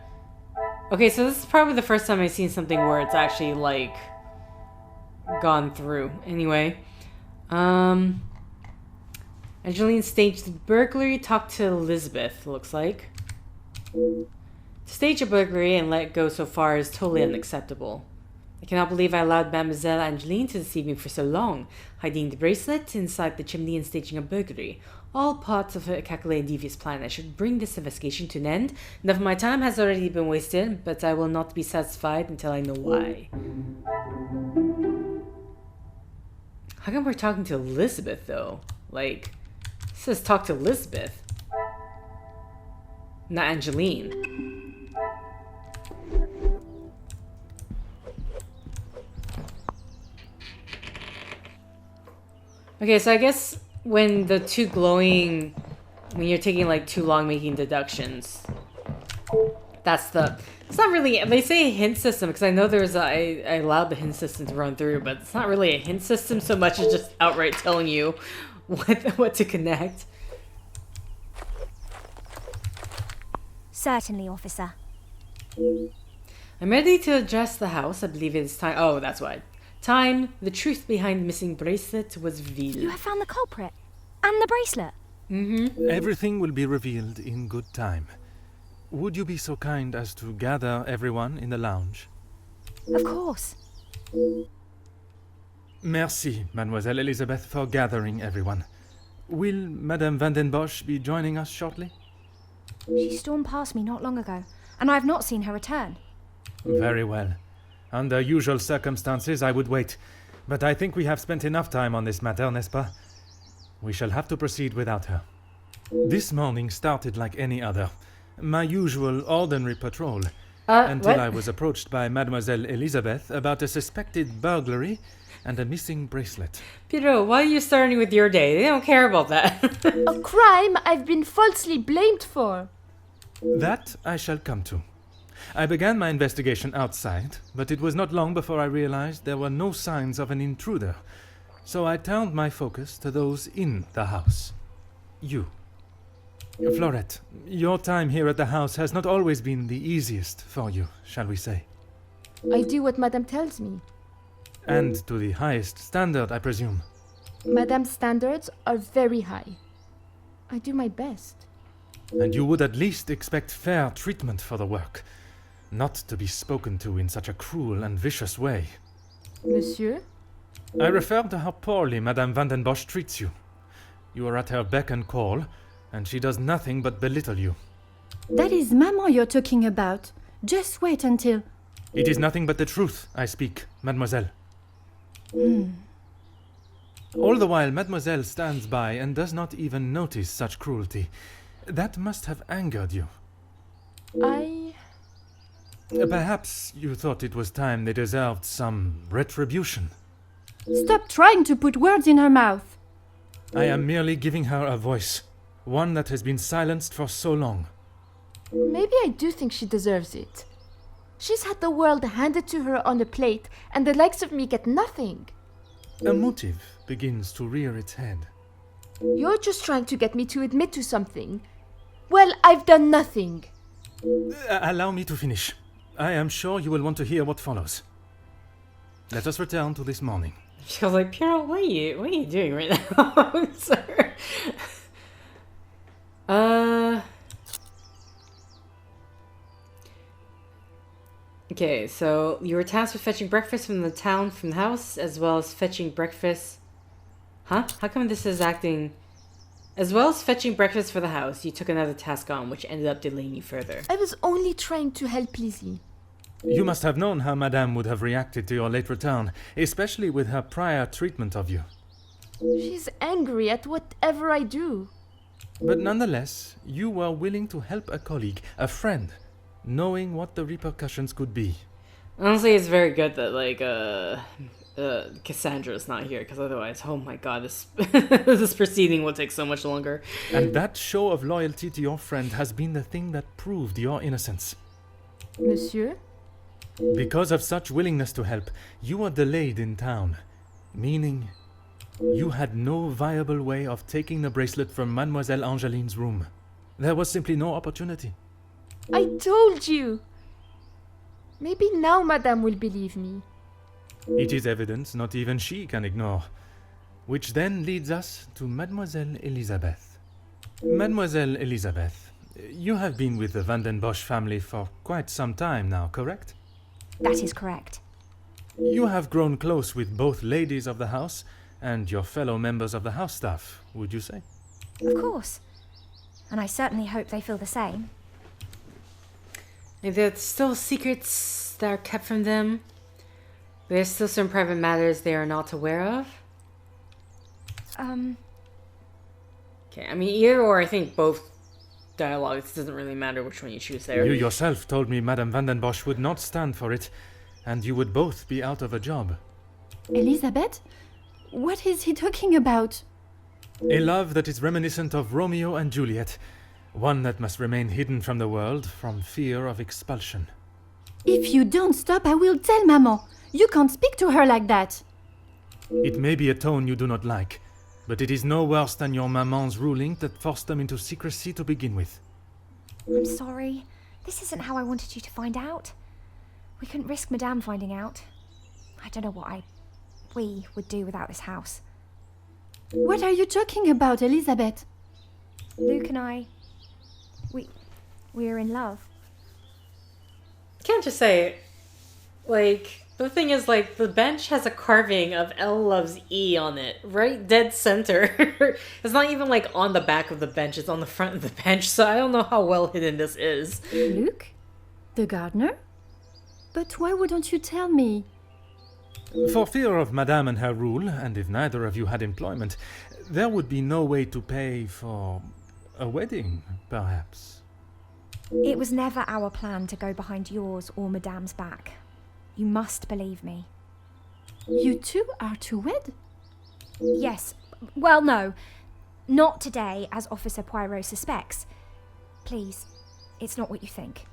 Okay, so this is probably the first time I've seen something where it's actually, like, gone through. Anyway. Angeline staged the burglary, talked to Elizabeth, looks like. To stage a burglary and let it go so far is totally unacceptable. I cannot believe I allowed Mademoiselle Angeline to deceive me for so long, hiding the bracelet inside the chimney and staging a burglary. All parts of a calculated devious plan. I should bring this investigation to an end. Enough of my time has already been wasted, but I will not be satisfied until I know why. How come we're talking to Elizabeth, though? Like, it says talk to Elizabeth. Not Angeline. Okay, so I guess when the two glowing... When you're taking, like, too long making deductions... That's the... It's not really... They say a hint system, because I know there's I allowed the hint system to run through, but it's not really a hint system so much as just outright telling you what to connect. Certainly, officer. I'm ready to address the house. I believe it is time... Oh, that's why. Time. The truth behind the missing bracelet was revealed. You have found the culprit. And the bracelet. Mm-hmm. Everything will be revealed in good time. would you be so kind as to gather everyone in the lounge? Of course. Merci, Mademoiselle Elizabeth, for gathering everyone. Will Madame Van den Bosch be joining us shortly? She stormed past me not long ago, and I've not seen her return. Very well. Under usual circumstances, I would wait. But I think we have spent enough time on this matter, n'est-ce pas? We shall have to proceed without her. This morning started like any other. My usual ordinary patrol. Until what? I was approached by Mademoiselle Elizabeth about a suspected burglary and a missing bracelet. Peter, why are you starting with your day? They don't care about that. A crime I've been falsely blamed for. That I shall come to. I began my investigation outside, but it was not long before I realized there were no signs of an intruder. So I turned my focus to those in the house. You. Florette, your time here at the house has not always been the easiest for you, shall we say. I do what Madame tells me. And to the highest standard, I presume. Madame's standards are very high. I do my best. And you would at least expect fair treatment for the work, not to be spoken to in such a cruel and vicious way. Monsieur? I refer to how poorly Madame Van den Bosch treats you. You are at her beck and call, and she does nothing but belittle you. That is Maman you're talking about. Just wait until... It is nothing but the truth I speak, mademoiselle. All the while, mademoiselle stands by and does not even notice such cruelty. That must have angered you. Perhaps you thought it was time they deserved some retribution. Stop trying to put words in her mouth. I am merely giving her a voice, one that has been silenced for so long. Maybe I do think she deserves it. She's had the world handed to her on a plate, and the likes of me get nothing. A motive begins to rear its head. You're just trying to get me to admit to something. Well, I've done nothing. Allow me to finish. I am sure you will want to hear what follows. Let us return to this morning. She was like, Piero, what are you doing right now, sir? Okay, so you were tasked with fetching breakfast from the house, as well as fetching breakfast... Huh? How come this is acting... As well as fetching breakfast for the house, you took another task on, which ended up delaying you further. I was only trying to help Lizzie. You must have known how Madame would have reacted to your late return, especially with her prior treatment of you. She's angry at whatever I do. But nonetheless, you were willing to help a colleague, a friend, knowing what the repercussions could be. Honestly, it's very good that, Cassandra's not here, because otherwise, oh my god, this this proceeding will take so much longer. And that show of loyalty to your friend has been the thing that proved your innocence. Monsieur? Because of such willingness to help, you were delayed in town, meaning you had no viable way of taking the bracelet from Mademoiselle Angeline's room. There was simply no opportunity. I told you! Maybe now Madame will believe me. It is evidence not even she can ignore. Which then leads us to Mademoiselle Elizabeth. Mademoiselle Elizabeth, you have been with the Van den Bosch family for quite some time now, correct? That is correct. You have grown close with both ladies of the house and your fellow members of the house staff, would you say? Of course. And I certainly hope they feel the same. Maybe there's still secrets that are kept from them. There's still some private matters they are not aware of. Okay, I mean, either or, I think both dialogues. It doesn't really matter which one you choose there. You yourself told me Madame Van den Bosch would not stand for it, and you would both be out of a job. Elizabeth? What is he talking about? A love that is reminiscent of Romeo and Juliet, one that must remain hidden from the world from fear of expulsion. If you don't stop, I will tell Maman. You can't speak to her like that. It may be a tone you do not like, but it is no worse than your maman's ruling that forced them into secrecy to begin with. I'm sorry. This isn't how I wanted you to find out. We couldn't risk Madame finding out. I don't know what we would do without this house. What are you talking about, Elizabeth? Luke and I... we're in love. Can't just say, like, the thing is, like, the bench has a carving of L loves E on it, right dead center. It's not even, like, on the back of the bench, it's on the front of the bench, so I don't know how well hidden this is. Luke? The gardener? But why wouldn't you tell me? For fear of Madame and her rule, and if neither of you had employment, there would be no way to pay for a wedding, perhaps. It was never our plan to go behind yours or Madame's back. You must believe me. You two are to wed? Yes. Well, no. Not today, as Officer Poirot suspects. Please, it's not what you think.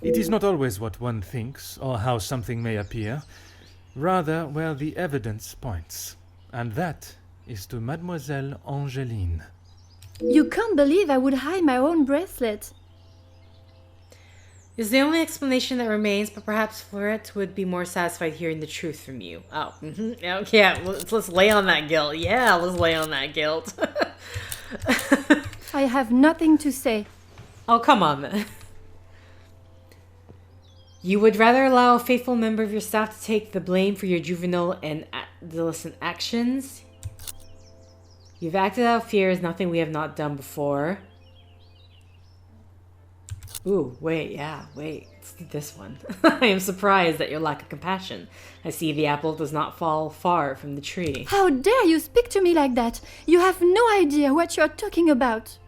It is not always what one thinks, or how something may appear, rather where the evidence points. And that is to Mademoiselle Angeline. You can't believe I would hide my own bracelet. Is the only explanation that remains, but perhaps Fleurette would be more satisfied hearing the truth from you. Oh, yeah, let's lay on that guilt. Yeah, let's lay on that guilt. I have nothing to say. Oh, come on, man. You would rather allow a faithful member of your staff to take the blame for your juvenile and adolescent actions? You've acted out of fear is nothing we have not done before. Ooh, wait, let's do this one. I am surprised at your lack of compassion. I see the apple does not fall far from the tree. How dare you speak to me like that? You have no idea what you are talking about.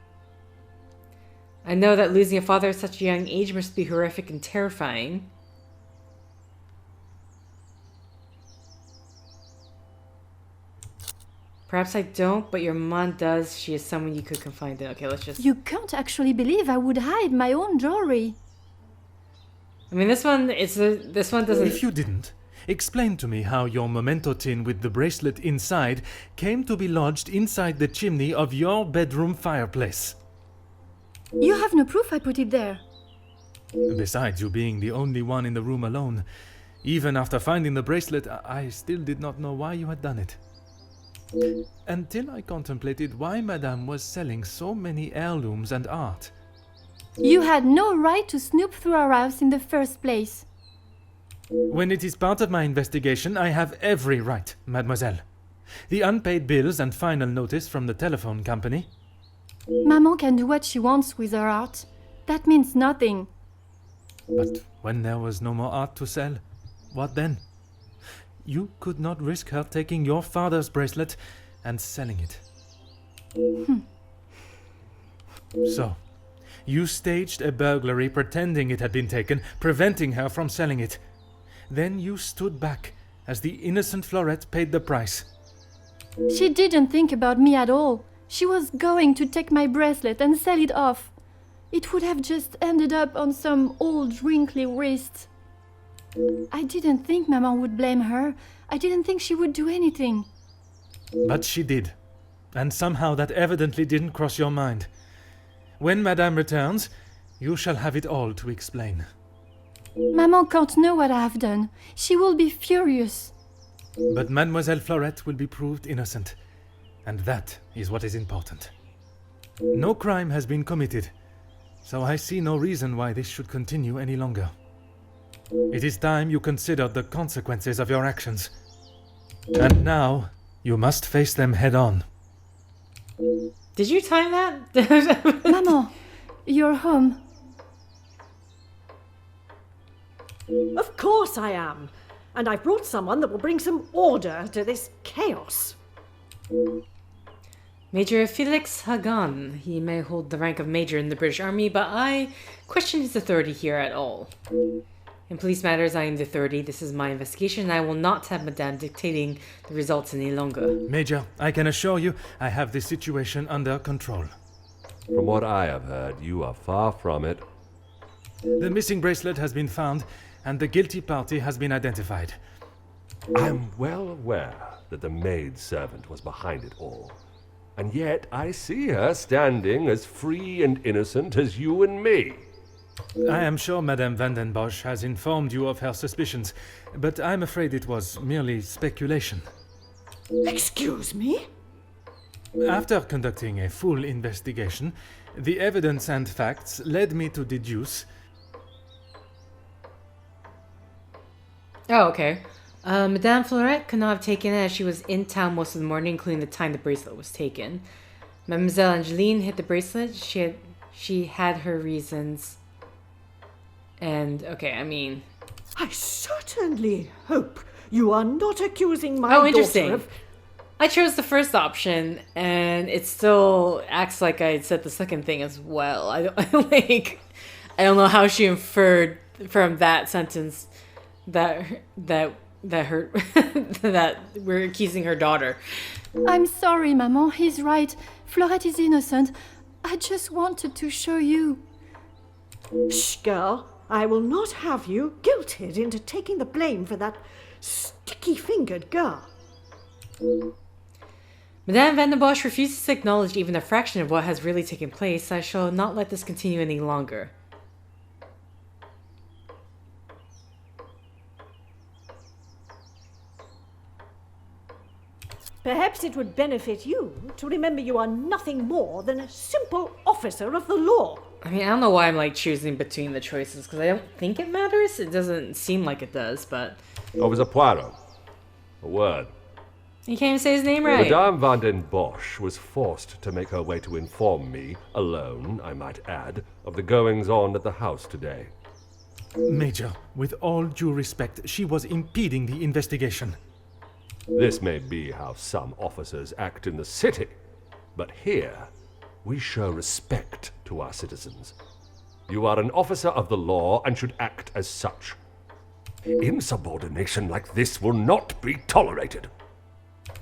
I know that losing a father at such a young age must be horrific and terrifying. Perhaps I don't, but your mom does. She is someone you could confide in. Okay, let's just... You can't actually believe I would hide my own jewelry. I mean, this one doesn't... If you didn't, explain to me how your memento tin with the bracelet inside came to be lodged inside the chimney of your bedroom fireplace. You have no proof I put it there. Besides you being the only one in the room alone, even after finding the bracelet, I still did not know why you had done it. Until I contemplated why Madame was selling so many heirlooms and art. You had no right to snoop through our house in the first place. When it is part of my investigation, I have every right, mademoiselle. The unpaid bills and final notice from the telephone company. Maman can do what she wants with her art. That means nothing. But when there was no more art to sell, what then? You could not risk her taking your father's bracelet and selling it. So, you staged a burglary pretending it had been taken, preventing her from selling it. Then you stood back as the innocent Fleurette paid the price. She didn't think about me at all. She was going to take my bracelet and sell it off. It would have just ended up on some old wrinkly wrist. I didn't think Maman would blame her. I didn't think she would do anything. But she did. And somehow that evidently didn't cross your mind. When Madame returns, you shall have it all to explain. Maman can't know what I have done. She will be furious. But Mademoiselle Fleurette will be proved innocent. And that is what is important. No crime has been committed, so I see no reason why this should continue any longer. It is time you considered the consequences of your actions. And now, you must face them head on. Did you time that? Maman, you're home. Of course I am. And I've brought someone that will bring some order to this chaos. Major Felix Hagan. He may hold the rank of major in the British Army, but I question his authority here at all. In police matters, I am the authority. This is my investigation, and I will not have Madame dictating the results any longer. Major, I can assure you I have this situation under control. From what I have heard, you are far from it. The missing bracelet has been found, and the guilty party has been identified. I am well aware that the maid-servant was behind it all. And yet I see her standing as free and innocent as you and me. I am sure Madame van den Bosch has informed you of her suspicions, but I'm afraid it was merely speculation. Excuse me? After conducting a full investigation, The evidence and facts led me to deduce. Oh, okay. Madame Florette could not have taken it as she was in town most of the morning, including the time the bracelet was taken. Mademoiselle Angeline hid the bracelet. She had her reasons. And, okay, I mean... I certainly hope you are not accusing my Oh, interesting. daughter of... I chose the first option, and it still acts like I said the second thing as well. I don't know how she inferred from that sentence that her that we're accusing her daughter. I'm sorry, Maman. He's right. Florette is innocent. I just wanted to show you. Shh, girl. I will not have you guilted into taking the blame for that sticky-fingered girl. Madame Van den Bosch refuses to acknowledge even a fraction of what has really taken place. I shall not let this continue any longer. Perhaps it would benefit you to remember you are nothing more than a simple officer of the law. I mean, I don't know why I'm like choosing between the choices, because I don't think it matters. It doesn't seem like it does, but... Officer Poirot. A word. You can't even say his name right. Madame Van den Bosch was forced to make her way to inform me, alone, I might add, of the goings-on at the house today. Major, with all due respect, she was impeding the investigation. This may be how some officers act in the city, but here we show respect to our citizens. You are an officer of the law and should act as such. Insubordination like this will not be tolerated.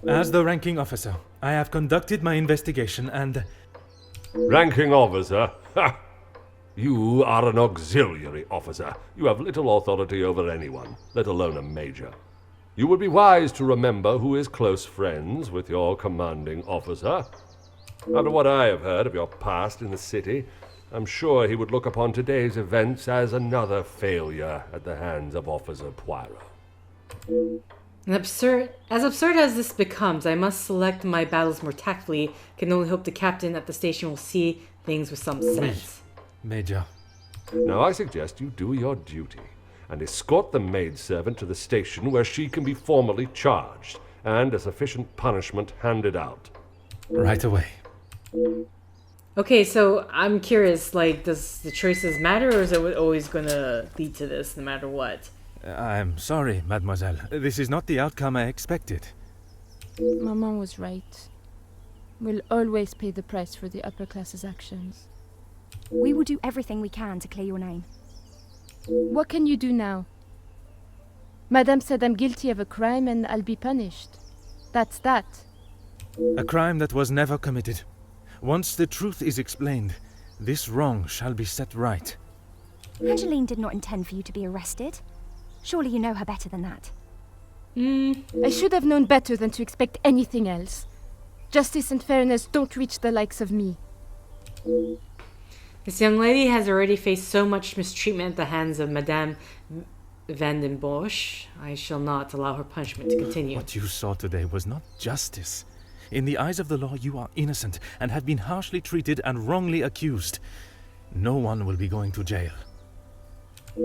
As the ranking officer, I have conducted my investigation and... Ranking officer? Ha! You are an auxiliary officer. You have little authority over anyone, let alone a major. You would be wise to remember who is close friends with your commanding officer. After what I have heard of your past in the city, I'm sure he would look upon today's events as another failure at the hands of Officer Poirot. As absurd as this becomes, I must select my battles more tactfully. Can only hope the captain at the station will see things with some sense. Major. Now I suggest you do your duty and escort the maidservant to the station where she can be formally charged and a sufficient punishment handed out. Right away. Okay, so I'm curious, like, does the choices matter, or is it always going to lead to this no matter what? I'm sorry, mademoiselle. This is not the outcome I expected. Maman was right. We'll always pay the price for the upper class's actions. We will do everything we can to clear your name. What can you do now? Madame said I'm guilty of a crime and I'll be punished. That's that. A crime that was never committed. Once the truth is explained, this wrong shall be set right. Angeline did not intend for you to be arrested. Surely you know her better than that. I should have known better than to expect anything else. Justice and fairness don't reach the likes of me. This young lady has already faced so much mistreatment at the hands of Madame Van den Bosch. I shall not allow her punishment to continue. What you saw today was not justice. In the eyes of the law, you are innocent and have been harshly treated and wrongly accused. No one will be going to jail.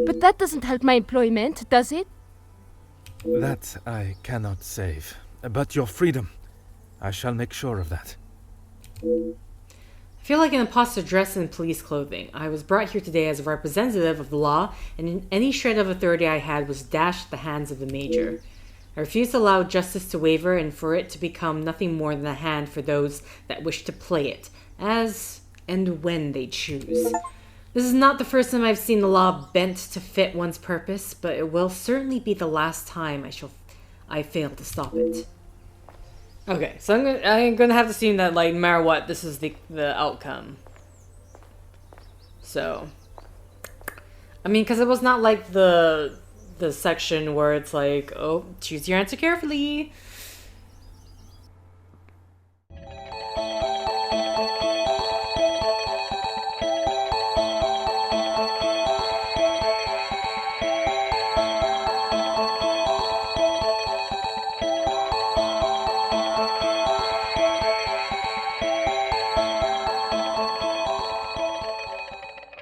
But that doesn't help my employment, does it? That I cannot save. But your freedom, I shall make sure of that. I feel like an imposter dressed in police clothing. I was brought here today as a representative of the law, and any shred of authority I had was dashed at the hands of the major. I refuse to allow justice to waver and for it to become nothing more than a hand for those that wish to play it, as and when they choose. This is not the first time I've seen the law bent to fit one's purpose, but it will certainly be the last time I fail to stop it. Okay, so I'm gonna have to assume that, like, no matter what, this is the outcome. So, I mean, because it was not like the section where it's like, oh, choose your answer carefully.